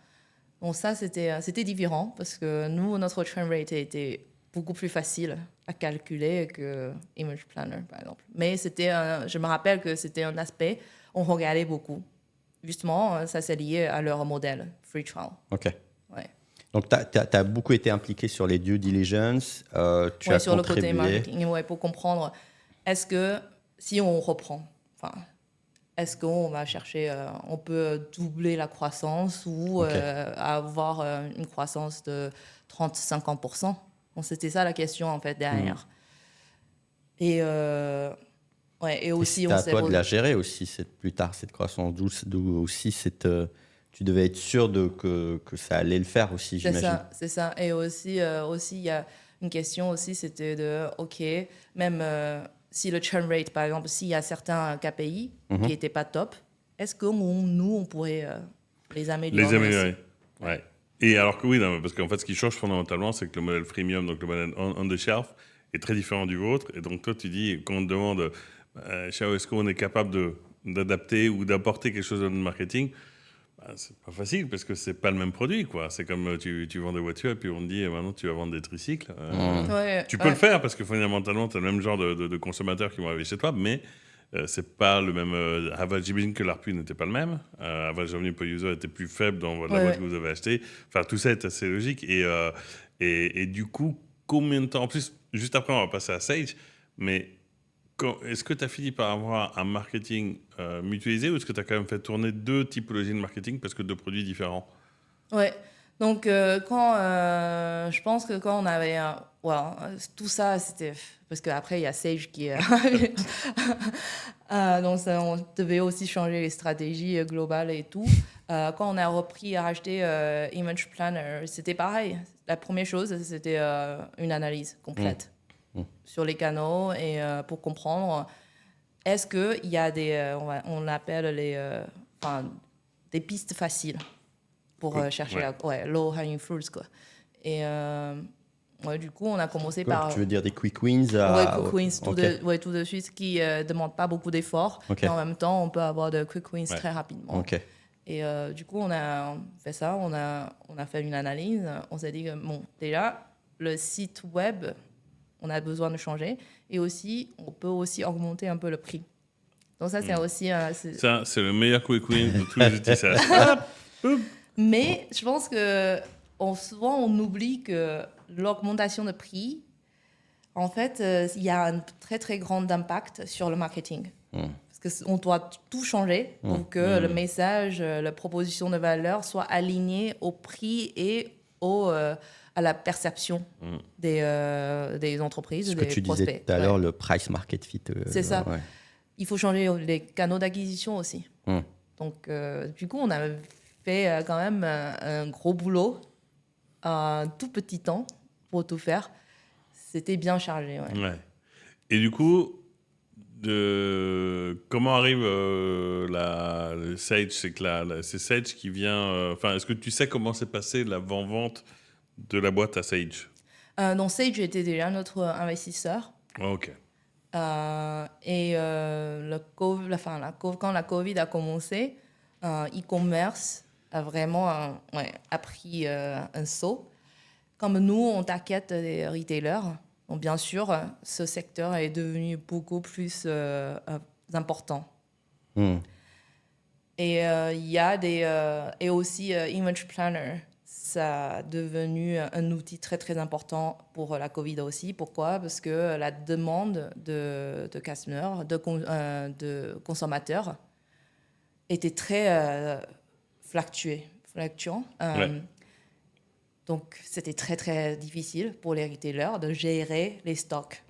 Donc ça, c'était différent parce que nous, notre churn rate était beaucoup plus facile à calculer que Image Planner, par exemple. Mais je me rappelle que c'était un aspect, on regardait beaucoup. Justement, ça c'est lié à leur modèle, Free Trial. OK. Ouais. Donc, tu as beaucoup été impliqué sur les due diligence. Tu as sur contribué. le côté marketing, pour comprendre, est-ce que si on reprend, est-ce qu'on va chercher, on peut doubler la croissance ou avoir une croissance de 30-50%? Donc, c'était ça la question, en fait, derrière. Et aussi, c'est à toi de la gérer aussi, plus tard, cette croissance. D'où aussi, tu devais être sûr que ça allait le faire aussi, j'imagine. C'est ça. Et aussi, il y a une question aussi, c'était même si le churn rate, par exemple, s'il y a certains KPI qui n'étaient pas top, est-ce que nous, on pourrait les améliorer? Ouais. Et alors que parce qu'en fait, ce qui change fondamentalement, c'est que le modèle freemium, donc le modèle on the shelf, est très différent du vôtre. Et donc, toi, tu dis, quand on te demande, est-ce qu'on est capable d'adapter ou d'apporter quelque chose dans le marketing, c'est pas facile parce que c'est pas le même produit, quoi. C'est comme tu vends des voitures et puis on te dit, maintenant, tu vas vendre des tricycles. Tu peux le faire parce que fondamentalement, tu as le même genre de consommateurs qui vont arriver chez toi, mais c'est pas le même average. J'imagine que l'ARPU n'était pas le même. Average revenu per user était plus faible dans la boîte que vous avez achetée. Enfin, tout ça est assez logique. Et du coup, combien de temps... En plus, juste après, on va passer à Sage. Mais est-ce que tu as fini par avoir un marketing mutualisé ou est-ce que tu as quand même fait tourner 2 typologies de marketing parce que 2 produits différents? Ouais. Donc, je pense que quand on avait... tout ça, c'était... Parce qu'après, il y a Sage qui est... donc, on devait aussi changer les stratégies globales et tout. Quand on a repris à racheter Image Planner, c'était pareil. La première chose, c'était une analyse complète sur les canaux et pour comprendre est-ce qu'il y a on appelle des pistes faciles pour chercher low hanging fruits, quoi. Et du coup, on a commencé par... Tu veux dire des quick wins? Quick wins, tout de suite, qui ne demandent pas beaucoup d'efforts. Mais en même temps, on peut avoir de quick wins très rapidement. Et du coup, on a fait ça, on a fait une analyse. On s'est dit que, bon, déjà, le site web, on a besoin de changer. Et aussi, on peut aussi augmenter un peu le prix. Donc ça, c'est aussi... Ça, c'est le meilleur quick win de tous les outils SaaS. Mais je pense que souvent, on oublie que l'augmentation de prix, en fait, il y a un très, très grand impact sur le marketing. Parce qu'on doit tout changer pour que le message, la proposition de valeur soit alignée au prix et à la perception des entreprises, Ce des que tu prospects. disais tout à l'heure, le price market fit. C'est ça. Ouais. Il faut changer les canaux d'acquisition aussi. Donc, du coup, on a fait quand même un gros boulot, un tout petit temps pour tout faire. C'était bien chargé. Ouais. Ouais. Et du coup, comment arrive le Sage? C'est que c'est Sage qui vient. Enfin, est-ce que tu sais comment s'est passée l'avant-vente de la boîte à Sage? Donc, Sage était déjà notre investisseur. Ok. Et quand la Covid a commencé, e-commerce a vraiment a pris un saut. Comme nous, on target des retailers. Donc, bien sûr, ce secteur est devenu beaucoup plus important. Et il y a et aussi Image Planner, ça a devenu un outil très très important pour la Covid aussi. Pourquoi? Parce que la demande de customers, de consommateurs, était très fluctuant. Donc, c'était très, très difficile pour les retailers de gérer les stocks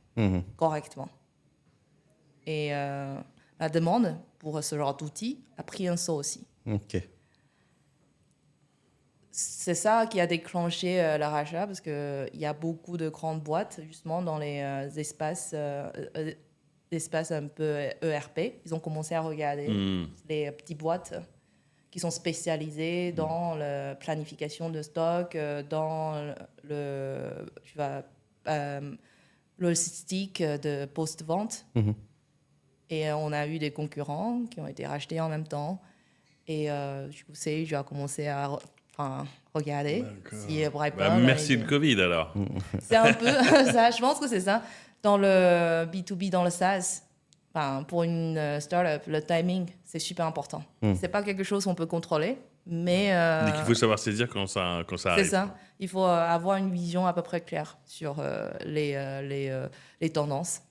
correctement. Et la demande pour ce genre d'outils a pris un saut aussi. Ok. C'est ça qui a déclenché le rachat, parce qu'il y a beaucoup de grandes boîtes, justement, dans les espaces un peu ERP. Ils ont commencé à regarder les petites boîtes qui sont spécialisées dans la planification de stock, dans logistique de post-vente. Et on a eu des concurrents qui ont été rachetés en même temps. Et du coup, Sage a commencé à regarder si Brightpearl... merci le Covid, alors. C'est un peu ça, je pense que c'est ça. Dans le B2B, dans le SaaS, pour une startup, le timing, c'est super important. C'est pas quelque chose qu'on peut contrôler, mais... Donc, il faut savoir saisir quand ça arrive. C'est ça. Il faut avoir une vision à peu près claire sur les tendances.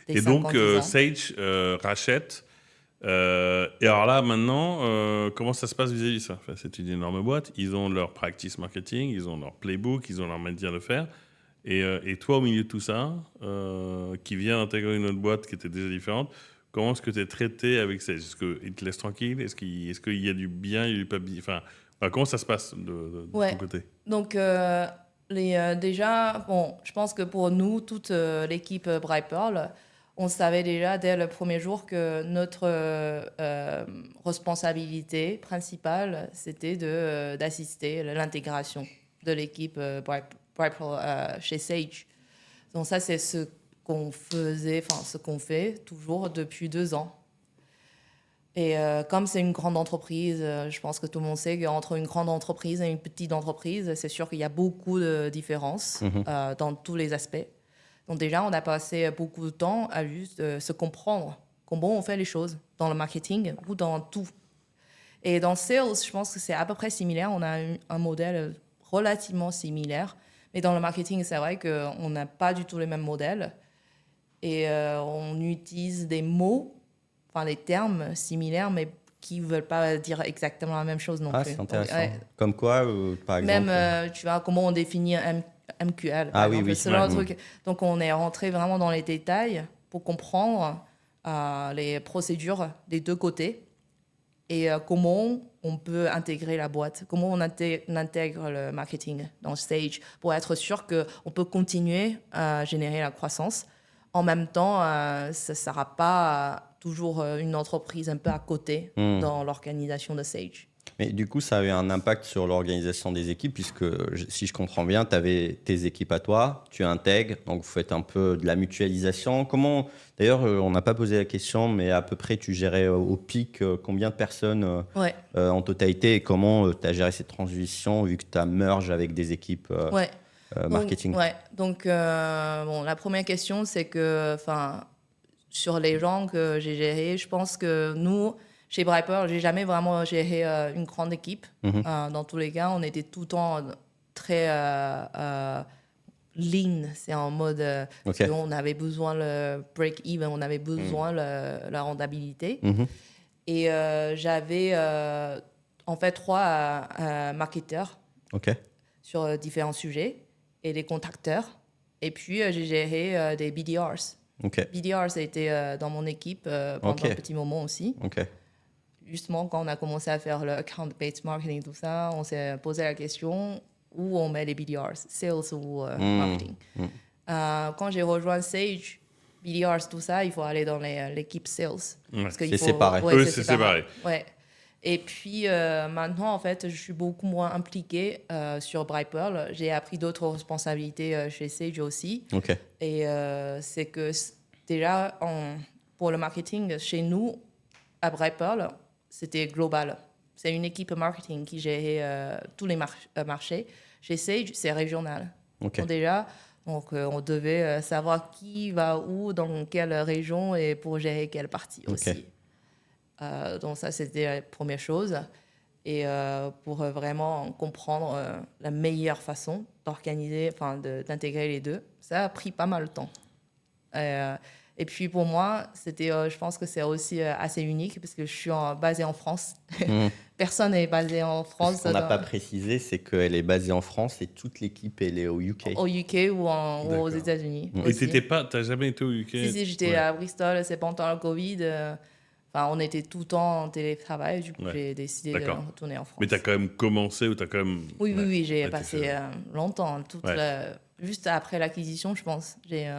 Et donc, Sage rachète. Et alors là, maintenant, comment ça se passe vis-à-vis de ça? Enfin, c'est une énorme boîte. Ils ont leur practice marketing, ils ont leur playbook, ils ont leur manière de faire. Et toi, au milieu de tout ça, qui vient d'intégrer une autre boîte qui était déjà différente, comment est-ce que tu es traité avec Sage? Est-ce qu'ils te laissent tranquille? Est-ce qu'il y a du bien, il y a du pas bien? Enfin, comment ça se passe de ton côté? Donc, déjà, je pense que pour nous, toute l'équipe Brightpearl, on savait déjà dès le premier jour que notre responsabilité principale, c'était d'assister à l'intégration de l'équipe Brightpearl chez Sage. Donc ça, c'est ce qu'on fait toujours depuis 2 ans. Et comme c'est une grande entreprise, je pense que tout le monde sait qu'entre une grande entreprise et une petite entreprise, c'est sûr qu'il y a beaucoup de différences dans tous les aspects. Donc déjà, on a passé beaucoup de temps à juste se comprendre comment on fait les choses dans le marketing ou dans tout. Et dans sales, je pense que c'est à peu près similaire. On a un modèle relativement similaire. Mais dans le marketing, c'est vrai qu'on n'a pas du tout les mêmes modèles. Et on utilise des mots, des termes similaires, mais qui ne veulent pas dire exactement la même chose non plus. C'est intéressant. Donc, comme quoi, par exemple? Même, tu vois, comment on définit un MQL. Ah oui. Ce genre de truc. Donc, on est rentré vraiment dans les détails pour comprendre les procédures des deux côtés et comment on peut intégrer la boîte, comment on intègre le marketing dans Sage pour être sûr qu'on peut continuer à générer la croissance. En même temps, ça ne sera pas toujours une entreprise un peu à côté dans l'organisation de Sage. Mais du coup, ça a eu un impact sur l'organisation des équipes, puisque si je comprends bien, tu avais tes équipes à toi, tu intègres, donc vous faites un peu de la mutualisation. Comment, d'ailleurs, on n'a pas posé la question, mais à peu près, tu gérais au pic combien de personnes Ouais. en totalité et comment tu as géré cette transition vu que tu as merge avec des équipes Ouais. marketing? Donc, bon, la première question, c'est que, sur les gens que j'ai gérés, je pense que nous, chez Briper, j'ai jamais vraiment géré une grande équipe. Dans tous les cas, on était tout le temps très lean. C'est en mode, parce qu'on avait besoin le break-even, on avait besoin la rentabilité. Et j'avais en fait 3 marketeurs sur différents sujets et des contacteurs. Et puis, j'ai géré des BDRs. BDR, ça a été dans mon équipe pendant un petit moment aussi. Justement, quand on a commencé à faire le account-based marketing, tout ça, on s'est posé la question où on met les BDRs, sales ou marketing. Quand j'ai rejoint Sage, BDRs, tout ça, il faut aller dans l'équipe sales. C'est séparé. Oui, c'est séparé. Ouais. Et puis maintenant, en fait, je suis beaucoup moins impliquée sur Bripearl. J'ai appris d'autres responsabilités chez Sage aussi. Et c'est que déjà, pour le marketing, chez nous, à Bripearl, c'était global. C'est une équipe marketing qui gérait tous les marchés. Chez Sage, c'est régional. Donc déjà, on devait savoir qui va où, dans quelle région et pour gérer quelle partie aussi. Donc ça, c'était la première chose. Et pour vraiment comprendre la meilleure façon d'organiser, d'intégrer les deux, ça a pris pas mal de temps. Et puis pour moi, je pense que c'est aussi assez unique parce que je suis basée en France. Personne n'est basé en France. Ce qu'on n'a pas précisé, c'est qu'elle est basée en France et toute l'équipe, elle est au UK. Au UK ou aux États-Unis. Et tu n'as jamais été au UK? Si, j'étais à Bristol, c'est pendant le Covid. On était tout le temps en télétravail, du coup, j'ai décidé de retourner en France. Mais tu as quand même commencé ou tu as quand même... Oui, j'ai passé longtemps. Juste après l'acquisition, je pense, j'ai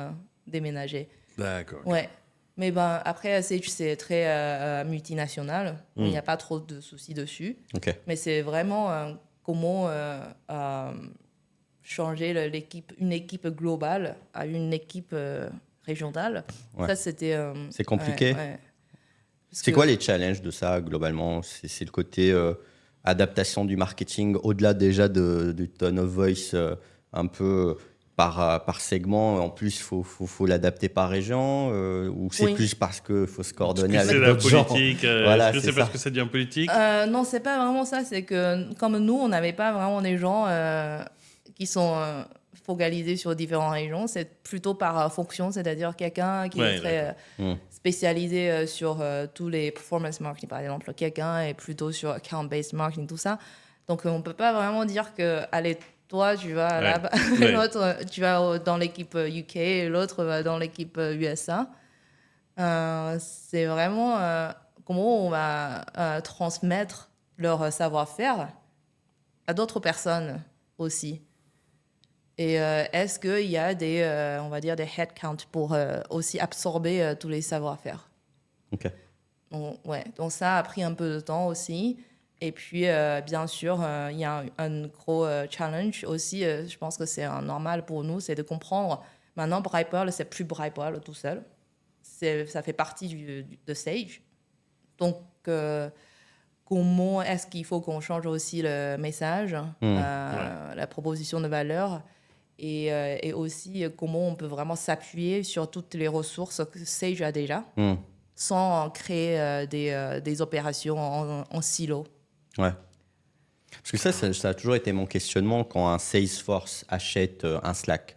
déménagé. D'accord. Ouais. Mais après, c'est très multinational. Il n'y a pas trop de soucis dessus. Mais c'est vraiment comment changer une équipe globale à une équipe régionale. Ça, c'était... c'est compliqué. C'est quoi les challenges de ça, globalement? C'est le côté adaptation du marketing, au-delà déjà du tone of voice, un peu par segment. En plus, il faut l'adapter par région, ou c'est plus parce qu'il faut se coordonner avec d'autres gens? Voilà, est-ce que c'est parce que ça devient politique? Non, c'est pas vraiment ça. C'est que, comme nous, on n'avait pas vraiment des gens qui sont... focalisé sur différentes régions, c'est plutôt par fonction, c'est-à-dire quelqu'un qui est très spécialisé sur tous les performance marketing, par exemple. Quelqu'un est plutôt sur account-based marketing, tout ça. Donc, on ne peut pas vraiment dire que, allez, toi, tu vas là-bas, l'autre, tu vas dans l'équipe UK, et l'autre va dans l'équipe USA. C'est vraiment comment on va transmettre leur savoir-faire à d'autres personnes aussi. Et est-ce qu'il y a on va dire des headcounts pour aussi absorber tous les savoir-faire? Donc ça a pris un peu de temps aussi. Et puis, bien sûr, il y a un gros challenge aussi. Je pense que c'est normal pour nous, c'est de comprendre. Maintenant, Bripearl, c'est plus Bripearl tout seul. Ça fait partie de Sage. Donc, comment est-ce qu'il faut qu'on change aussi le message, la proposition de valeur? Et aussi comment on peut vraiment s'appuyer sur toutes les ressources que Sage a déjà, sans créer des opérations en silo. Parce que ça a toujours été mon questionnement quand un Salesforce achète un Slack,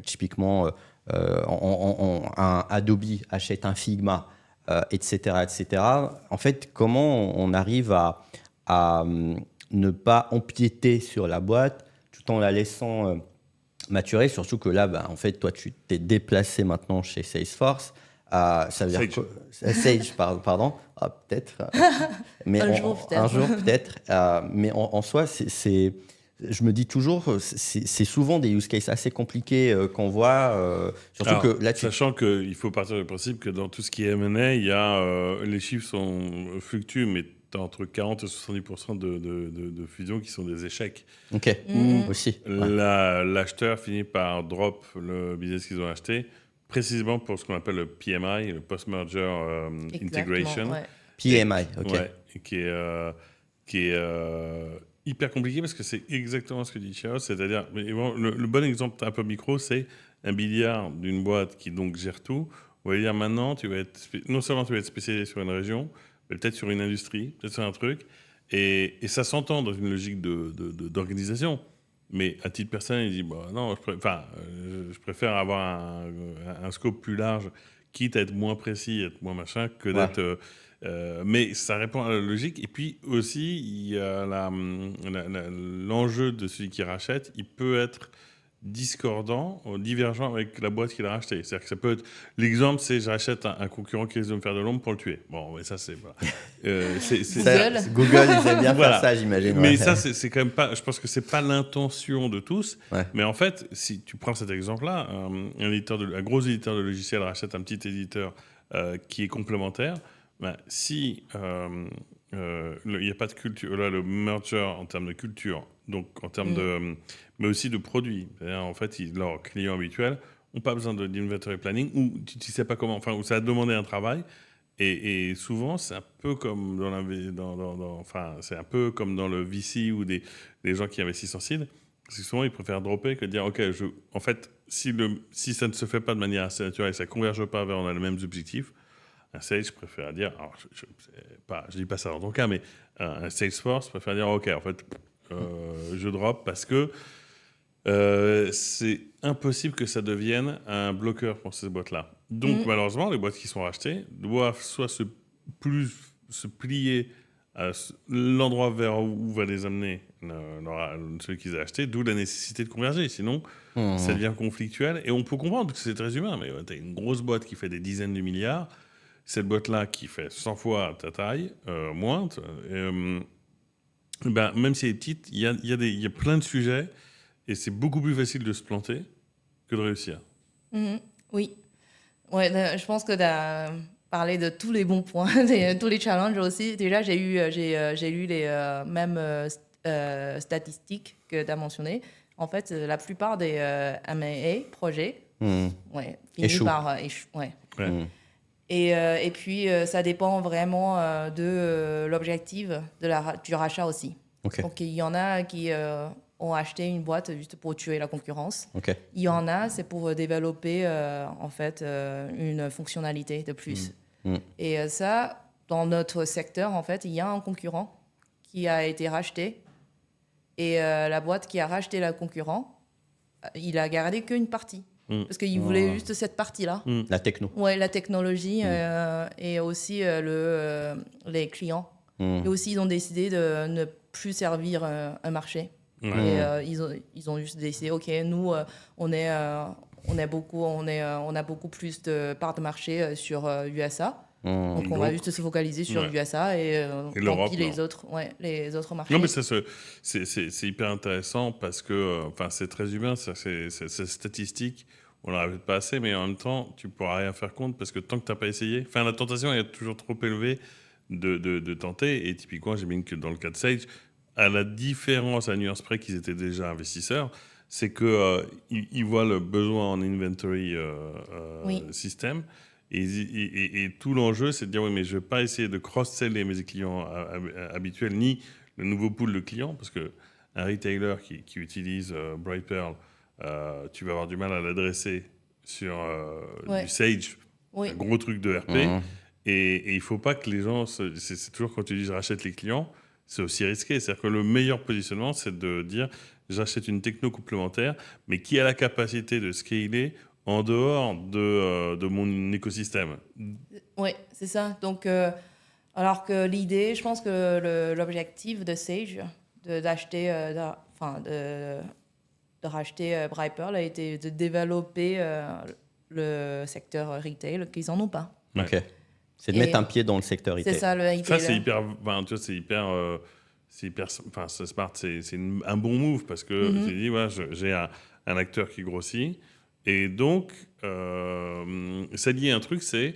typiquement un Adobe achète un Figma, etc., etc. En fait, comment on arrive à ne pas empiéter sur la boîte tout en la laissant maturer, surtout que là, en fait, toi, tu t'es déplacé maintenant chez Salesforce. Ça veut dire Sage, pardon. Peut-être. Mais un jour, peut-être. Un jour, peut-être. Mais en soi, c'est je me dis toujours, c'est souvent des use cases assez compliqués qu'on voit, surtout Alors, que là, sachant qu'il faut partir du principe que dans tout ce qui est M&A, il y a, les chiffres fluctuent, mais tu as entre 40 et 70% de fusions qui sont des échecs. Ok, aussi. Ouais. L'acheteur finit par drop le business qu'ils ont acheté, précisément pour ce qu'on appelle le PMI, le Post-Merger Integration. Ouais. PMI, ok. Ouais, et qui est hyper compliqué parce que c'est exactement ce que dit Chiao, c'est-à-dire, le bon exemple un peu micro, c'est un billard d'une boîte qui donc gère tout. On va dire maintenant, non seulement tu vas être spécialisé sur une région, mais peut-être sur une industrie, peut-être sur un truc, et ça s'entend dans une logique d'organisation. Mais à titre personnel, il dit non, je préfère avoir un scope plus large, quitte à être moins précis, être moins machin, que d'être. Mais ça répond à la logique. Et puis aussi, il y a l'enjeu de celui qui rachète, il peut être discordant, divergent avec la boîte qu'il a rachetée. C'est-à-dire que ça peut être... L'exemple, c'est je rachète un concurrent qui risque de me faire de l'ombre pour le tuer. Bon, mais ça, c'est... Voilà. Google, ils aiment bien Voilà. faire ça, j'imagine. Mais ouais. ça, c'est quand même pas... Je pense que c'est pas l'intention de tous. Ouais. Mais en fait, si tu prends cet exemple-là, un gros éditeur de logiciels rachète un petit éditeur qui est complémentaire, si il n'y a pas de culture, là, le merger en termes de culture, donc en termes mais aussi de produits. En fait, leurs clients habituels n'ont pas besoin d'inventory planning ou tu ne sais pas comment, où ça a demandé un travail. Et souvent, c'est un peu comme c'est un peu comme dans le VC ou des gens qui investissent en seed. Parce que souvent, ils préfèrent dropper que de dire, OK, en fait, si ça ne se fait pas de manière assez naturelle et ça ne converge pas vers on a les mêmes objectifs, un sales, je préfère dire, alors je dis pas ça dans ton cas, mais un Salesforce préfère dire, OK, en fait, je drop parce que c'est impossible que ça devienne un bloqueur pour ces boîtes-là. Donc, malheureusement, les boîtes qui sont rachetées doivent soit se plier à l'endroit vers où va les amener celui qu'ils ont acheté, d'où la nécessité de converger. Sinon, ça devient conflictuel. Et on peut comprendre que c'est très humain, mais tu as une grosse boîte qui fait des dizaines de milliards, cette boîte-là qui fait 100 fois ta taille, moins, même si elle est petite, il y a plein de sujets et c'est beaucoup plus facile de se planter que de réussir. Oui. Ouais, je pense que tu as parlé de tous les bons points, tous les challenges aussi. Déjà, j'ai lu les mêmes statistiques que tu as mentionnées. En fait, la plupart des M&A projets finissent par échouer. Ouais. Et puis, ça dépend vraiment de l'objectif du rachat aussi. Okay. Donc, il y en a qui ont acheté une boîte juste pour tuer la concurrence. Okay. Il y en a, c'est pour développer en fait une fonctionnalité de plus. Et ça, dans notre secteur, en fait, il y a un concurrent qui a été racheté. Et la boîte qui a racheté le concurrent, il a gardé qu'une partie. Parce qu'il voulait juste cette partie-là. La techno. Ouais, la technologie et aussi les clients. Et aussi, ils ont décidé de ne plus servir un marché. Et ils ont juste décidé, OK, nous, on a beaucoup plus de parts de marché sur USA. Donc, on va juste se focaliser sur USA et tant pis les autres marchés. Non, mais c'est hyper intéressant parce que c'est très humain, c'est statistique. On n'en répète pas assez, mais en même temps, tu ne pourras rien faire contre parce que tant que tu n'as pas essayé, la tentation est toujours trop élevée de tenter. Et typiquement, j'imagine que dans le cas de Sage, à la différence, à la nuance près qu'ils étaient déjà investisseurs, c'est qu'ils voient le besoin en inventory système. Et tout l'enjeu, c'est de dire, oui, mais je ne vais pas essayer de cross-seller mes clients habituels, ni le nouveau pool de clients, parce qu'un retailer qui utilise Brightpearl, tu vas avoir du mal à l'adresser sur du Sage, un gros truc de RP. Et il ne faut pas que les gens... C'est toujours quand tu dis « je rachète les clients », c'est aussi risqué. C'est-à-dire que le meilleur positionnement, c'est de dire « j'achète une techno complémentaire, mais qui a la capacité de scaler en dehors de mon écosystème. » Oui, c'est ça. Donc, alors que l'idée, je pense que l'objectif de Sage, de racheter Brightpearl, a été de développer le secteur retail qu'ils n'en ont pas. Ok. C'est de mettre un pied dans le secteur retail. C'est ça, le retail. Ça, c'est hyper... c'est hyper Smart, c'est un bon move parce que j'ai dit, ouais, j'ai un acteur qui grossit. Et donc, ça dit un truc, c'est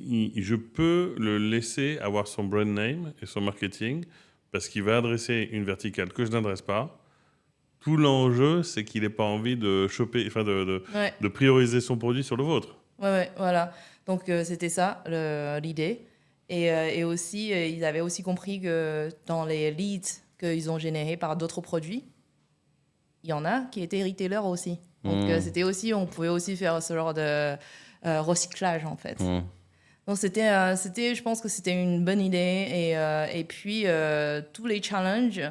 je peux le laisser avoir son brand name et son marketing parce qu'il va adresser une verticale que je n'adresse pas. Tout l'enjeu, c'est qu'il n'ait pas envie de choper, de prioriser son produit sur le vôtre. Ouais, voilà. Donc, c'était ça l'idée. Et aussi, ils avaient aussi compris que dans les leads qu'ils ont générés par d'autres produits, il y en a qui étaient retailers aussi. Donc, c'était aussi, on pouvait aussi faire ce genre de recyclage, en fait. Donc, je pense que c'était une bonne idée. Et puis, tous les challenges,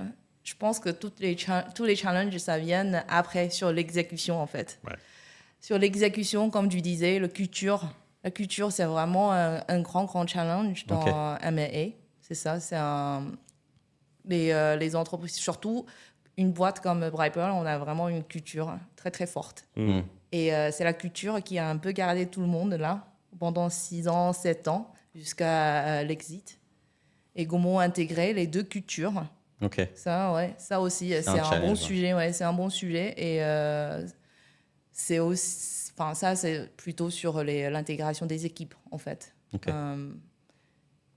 je pense que tous les challenges, ça vient après, sur l'exécution, en fait. Ouais. Sur l'exécution, comme tu disais, la culture, c'est vraiment un grand challenge dans M&A. C'est ça, les entreprises, surtout une boîte comme Brightpearl, on a vraiment une culture très, très forte. Et c'est la culture qui a un peu gardé tout le monde là, pendant 6 ans, 7 ans, jusqu'à l'exit. Et comment intégrer les deux cultures. Ça aussi, c'est un bon sujet. Ouais, c'est un bon sujet. Et c'est aussi, ça, c'est plutôt sur l'intégration des équipes, en fait.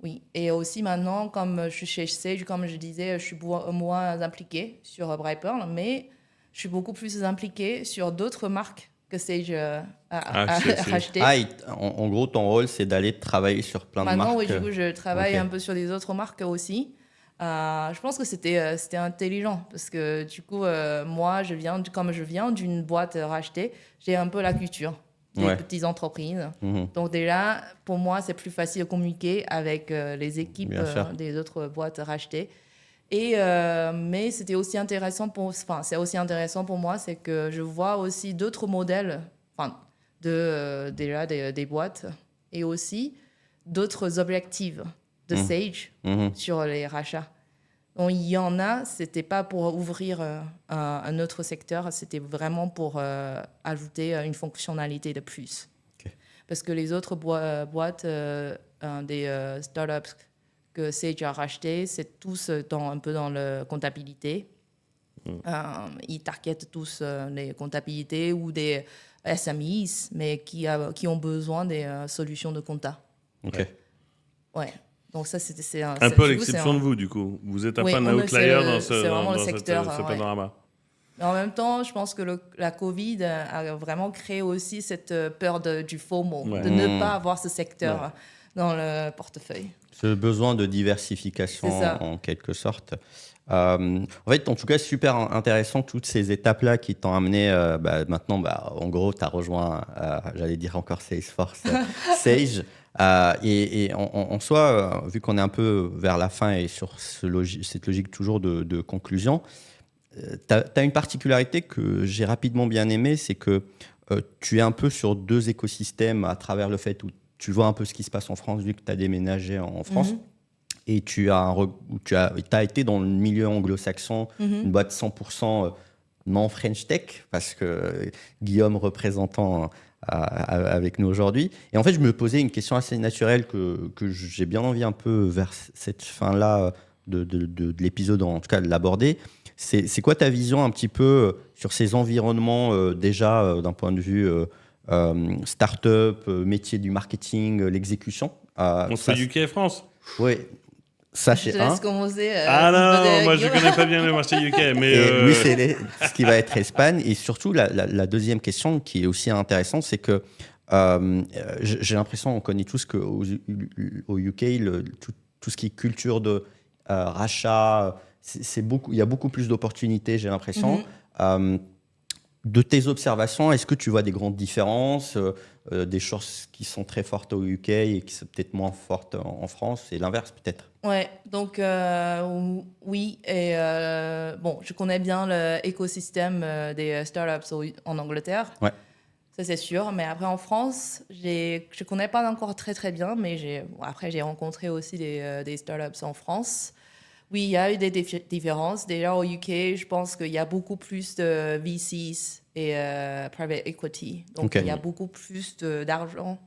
Oui. Et aussi maintenant, comme je suis chez Sage, comme je disais, je suis moins impliquée sur Brightpearl, mais je suis beaucoup plus impliquée sur d'autres marques que Sage a rachetées. En gros, ton rôle, c'est d'aller travailler sur plein de marques. Maintenant, oui, du coup, je travaille un peu sur des autres marques aussi. Je pense que c'était intelligent parce que du coup, moi, comme je viens d'une boîte rachetée, j'ai un peu la culture des petites entreprises. Donc déjà, pour moi, c'est plus facile de communiquer avec les équipes des autres boîtes rachetées. Mais c'était aussi intéressant c'est aussi intéressant pour moi, c'est que je vois aussi d'autres modèles, déjà des boîtes et aussi d'autres objectifs de Sage sur les rachats. Donc, il y en a, c'était pas pour ouvrir un autre secteur, c'était vraiment pour ajouter une fonctionnalité de plus. Parce que les autres boîtes, des startups que Sage a racheté, c'est tous un peu dans la comptabilité. Ils targetent tous les comptabilités ou des SMEs, mais qui ont besoin des solutions de compta. Ouais. Donc ça, c'est un peu à l'exception de vous, du coup. Vous êtes un peu un outlier dans ce panorama. Mais en même temps, je pense que la Covid a vraiment créé aussi cette peur du FOMO, de ne pas avoir ce secteur dans le portefeuille. Ce besoin de diversification, en quelque sorte. En fait, en tout cas, super intéressant toutes ces étapes-là qui t'ont amené maintenant, en gros, tu as rejoint, j'allais dire encore Salesforce, Sage. Et en soi, vu qu'on est un peu vers la fin et sur cette logique toujours de conclusion, tu as une particularité que j'ai rapidement bien aimée, c'est que tu es un peu sur deux écosystèmes à travers le fait où tu vois un peu ce qui se passe en France, vu que tu as déménagé en France. Et tu as été dans le milieu anglo-saxon, une boîte 100% non French Tech, parce que Guillaume représentant avec nous aujourd'hui. Et en fait, je me posais une question assez naturelle que j'ai bien envie un peu vers cette fin-là de l'épisode, en tout cas de l'aborder. C'est quoi ta vision un petit peu sur ces environnements déjà d'un point de vue start-up, métier du marketing, l'exécution Entre UK et France. Oui. Ça, je te laisse commencer. Non, moi je ne connais pas bien le marché UK. Mais lui, c'est ce qui va être Espagne. Et surtout, la deuxième question qui est aussi intéressante, c'est que j'ai l'impression qu'on connaît tous qu'au UK, tout ce qui est culture de rachat, il y a beaucoup plus d'opportunités, j'ai l'impression. De tes observations, est-ce que tu vois des grandes différences, des choses qui sont très fortes au UK et qui sont peut-être moins fortes en France, et l'inverse peut-être? Ouais, donc oui, et je connais bien l'écosystème des startups en Angleterre. Ouais. Ça, c'est sûr. Mais après, en France, je ne connais pas encore très, très bien, mais j'ai rencontré aussi des startups en France. Oui, il y a eu des différences. Déjà, au UK, je pense qu'il y a beaucoup plus de VCs et private equity. Donc, il y a beaucoup plus d'argent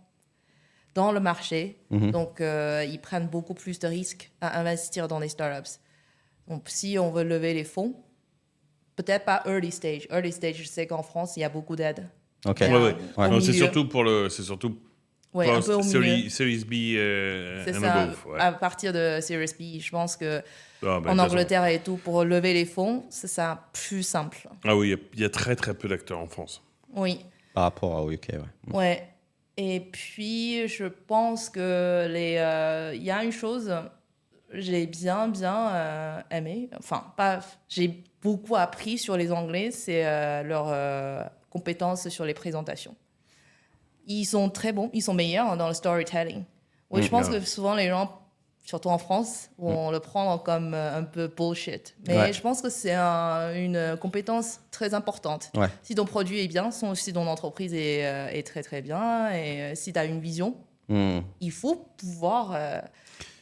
dans le marché. Donc, ils prennent beaucoup plus de risques à investir dans les startups. Donc, si on veut lever les fonds, peut-être pas early stage. Early stage, je sais qu'en France, il y a beaucoup d'aide. Ok. Et, Ouais. au Non, c'est milieu. surtout Ouais, un peu au milieu. Series B C'est and ça, above. Ouais. à partir de Series B. Je pense que Ah, bah, en de toute Angleterre et tout, pour lever les fonds, c'est ça plus simple. façon. Ah oui, il y a très très peu d'acteurs en France. Oui, Par rapport au UK, ouais. ouais. Et puis, je pense que il y a une chose, j'ai bien aimé. Enfin, pas, j'ai beaucoup appris sur les Anglais, c'est leur compétences sur les présentations. Ils sont très bons, ils sont meilleurs dans le storytelling. Oui, je pense que souvent les gens, surtout en France, vont le prendre comme un peu bullshit. Mais Ouais. je pense que c'est une compétence très importante. Ouais. Si ton produit est bien, si ton entreprise est très très bien, et si tu as une vision, il faut pouvoir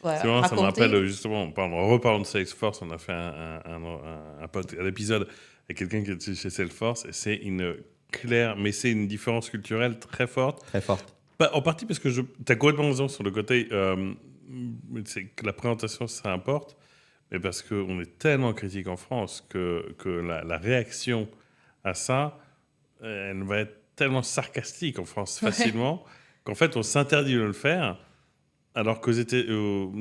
C'est marrant, ça me raconter. rappelle justement, en reparlant de Salesforce, on a fait un épisode avec quelqu'un qui était chez Salesforce et c'est c'est une différence culturelle très forte. Très forte. En partie parce que tu as complètement raison sur le côté, c'est que la présentation ça importe, mais parce qu'on est tellement critique en France que la réaction à ça, elle va être tellement sarcastique en France facilement qu'en fait on s'interdit de le faire. Alors que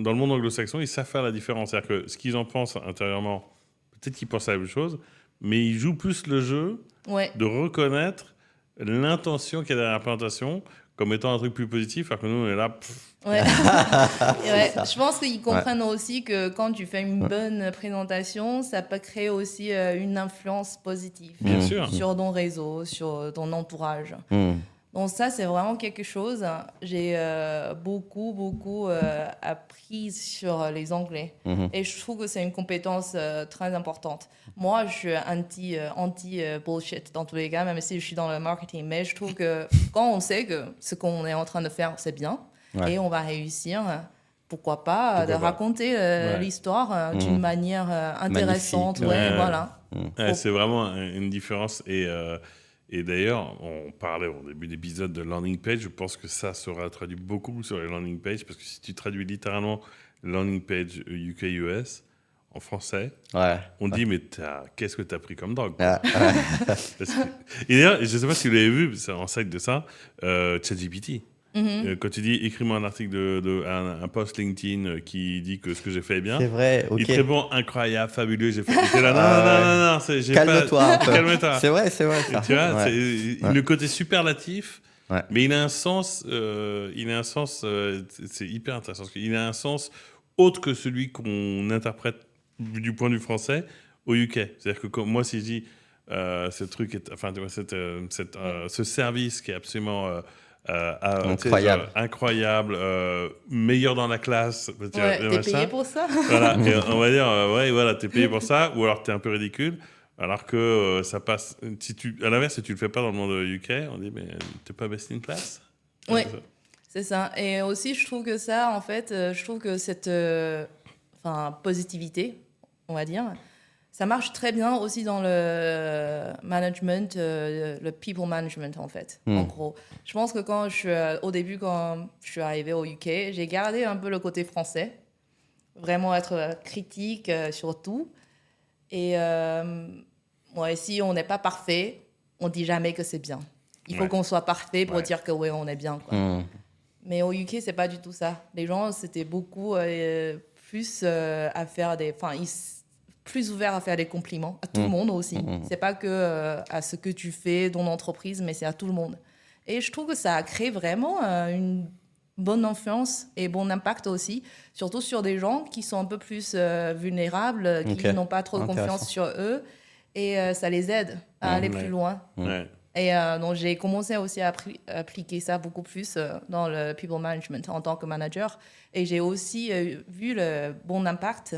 dans le monde anglo-saxon, ils savent faire la différence. C'est-à-dire que ce qu'ils en pensent intérieurement, peut-être qu'ils pensent à la même chose, mais ils jouent plus le jeu Ouais. de reconnaître l'intention qu'il y a derrière la présentation comme étant un truc plus positif, alors que nous, on est là... Ouais. Et ouais, je pense qu'ils comprennent aussi que quand tu fais une bonne présentation, ça peut créer aussi une influence positive Bien sûr. sur ton réseau, sur ton entourage. Donc ça, c'est vraiment quelque chose. J'ai beaucoup appris sur les Anglais. Et je trouve que c'est une compétence très importante. Moi, je suis anti-bullshit dans tous les cas, même si je suis dans le marketing. Mais je trouve que quand on sait que ce qu'on est en train de faire, c'est bien, et on va réussir, pourquoi pas raconter l'histoire d'une manière intéressante. Magnifique. Ouais, voilà. C'est vraiment une différence. Et d'ailleurs, on parlait au début de l'épisode de landing page. Je pense que ça sera traduit beaucoup sur les landing pages, parce que si tu traduis littéralement landing page UK-US en français, on dit mais qu'est-ce que tu as pris comme drogue Et d'ailleurs, je ne sais pas si vous l'avez vu, c'est en site de ça, ChatGPT. Quand tu dis écris-moi un article un post LinkedIn qui dit que ce que j'ai fait est bien, C'est vrai, ok. il te répond incroyable, fabuleux, j'ai fait. T'es là, non, calme-toi un peu. Calme-toi. C'est vrai, ça. Tu vois, le côté superlatif, mais il a un sens, c'est hyper intéressant, parce qu'il a un sens autre que celui qu'on interprète du point de vue français au UK. C'est-à-dire que moi, si je dis ce truc, ce service qui est absolument incroyable, meilleur dans la classe. T'es payé pour ça. Voilà, et on va dire, t'es payé pour ça, ou alors t'es un peu ridicule. Alors que ça passe. À l'inverse, si tu le fais pas dans le monde UK, on dit, mais t'es pas best in class. Oui, c'est ça. Et aussi, je trouve que ça, en fait, cette positivité, on va dire, ça marche très bien aussi dans le management, le people management, en fait, en gros. Je pense que quand je suis arrivée au UK, j'ai gardé un peu le côté français, vraiment être critique sur tout. Et si on n'est pas parfait, on dit jamais que c'est bien. Il faut qu'on soit parfait pour dire que oui, on est bien, quoi. Mais au UK, c'est pas du tout ça. Les gens, c'était beaucoup plus à faire plus ouvert à faire des compliments à tout le monde aussi. C'est pas que à ce que tu fais, ton entreprise, mais c'est à tout le monde. Et je trouve que ça a créé vraiment une bonne influence et bon impact aussi, surtout sur des gens qui sont un peu plus vulnérables, qui n'ont pas trop de confiance sur eux. Et ça les aide à aller plus loin. Et donc, j'ai commencé aussi à appliquer ça beaucoup plus dans le people management en tant que manager. Et j'ai aussi vu le bon impact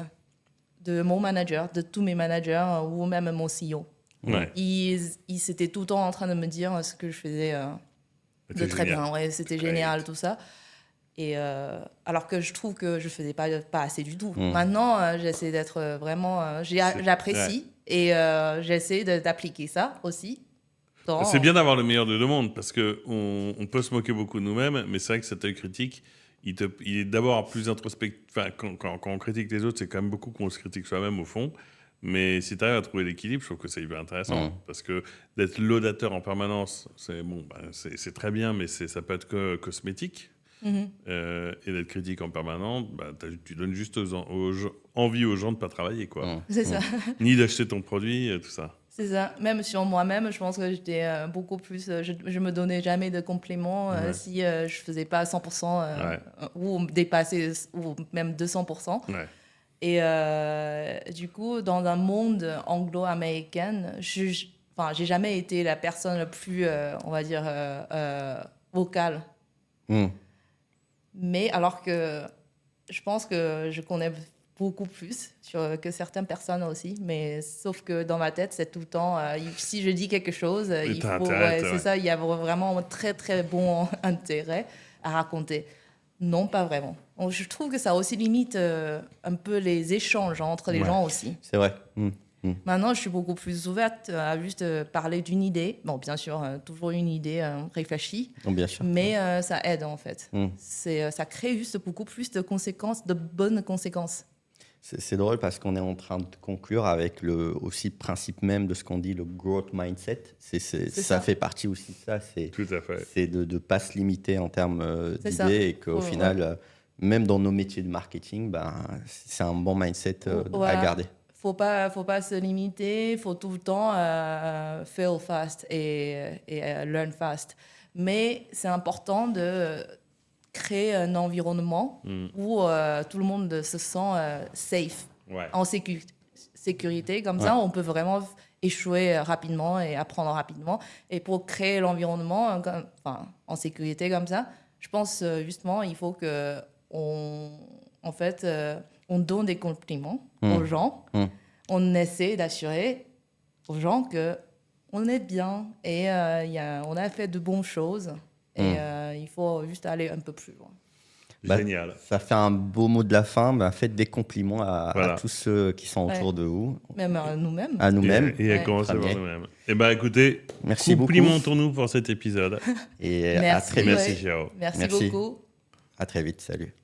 de mon manager, de tous mes managers ou même mon CEO. Ils étaient tout le temps en train de me dire ce que je faisais de très bien. Ouais, c'était génial, tout ça. Et alors que je trouve que je ne faisais pas assez du tout. Maintenant, j'essaie d'être vraiment... j'apprécie et j'essaie d'appliquer ça aussi. C'est bien d'avoir le meilleur de deux mondes, parce qu'on peut se moquer beaucoup de nous-mêmes, mais c'est vrai que cet œil critique, il est d'abord plus introspectif. Enfin, quand on critique les autres, c'est quand même beaucoup qu'on se critique soi-même au fond. Mais si tu arrives à trouver l'équilibre, je trouve que c'est hyper intéressant. Parce que d'être laudateur en permanence, c'est très bien, mais ça peut être que cosmétique. Et d'être critique en permanence, tu donnes juste envie aux gens de ne pas travailler, quoi. C'est ça. Ni d'acheter ton produit, tout ça. C'est ça. Même sur moi-même, je pense que j'étais beaucoup plus... je me donnais jamais de compliments si je faisais pas 100% ou dépasser ou même 200%. Ouais. Et du coup, dans un monde anglo-américain, j'ai jamais été la personne la plus, on va dire, vocale. Mais alors que je pense que je connais beaucoup plus que certaines personnes aussi. Mais sauf que dans ma tête, c'est tout le temps, si je dis quelque chose, il faut... c'est ça, il y a vraiment un très, très bon intérêt à raconter. Non, pas vraiment. Donc, je trouve que ça aussi limite un peu les échanges entre les gens aussi. C'est vrai. Maintenant, je suis beaucoup plus ouverte à juste parler d'une idée. Bon, bien sûr, toujours une idée réfléchie. Bien sûr. Mais ça aide, en fait. Ça crée juste beaucoup plus de conséquences, de bonnes conséquences. C'est drôle parce qu'on est en train de conclure avec le aussi principe même de ce qu'on dit, le growth mindset. Ça fait partie aussi de ça. Tout à fait. C'est de ne pas se limiter en termes d'idées et qu'au final, même dans nos métiers de marketing, c'est un bon mindset à garder. Faut pas se limiter, il faut tout le temps fail fast et learn fast. Mais c'est important de créer un environnement où tout le monde se sent safe, en sécurité. Comme ça, on peut vraiment échouer rapidement et apprendre rapidement. Et pour créer l'environnement en sécurité comme ça, je pense justement il faut qu'on on donne des compliments aux gens. On essaie d'assurer aux gens qu'on est bien et on a fait de bonnes choses. Et il faut juste aller un peu plus loin. Génial. Ça fait un beau mot de la fin. Faites des compliments à tous ceux qui sont autour de vous. Même à nous-mêmes. À nous-mêmes. Et à commencer par nous-mêmes. Écoutez, merci beaucoup. Complimentons-nous pour cet épisode. Et à très vite. Merci, Géo. Merci beaucoup. À très vite. Salut.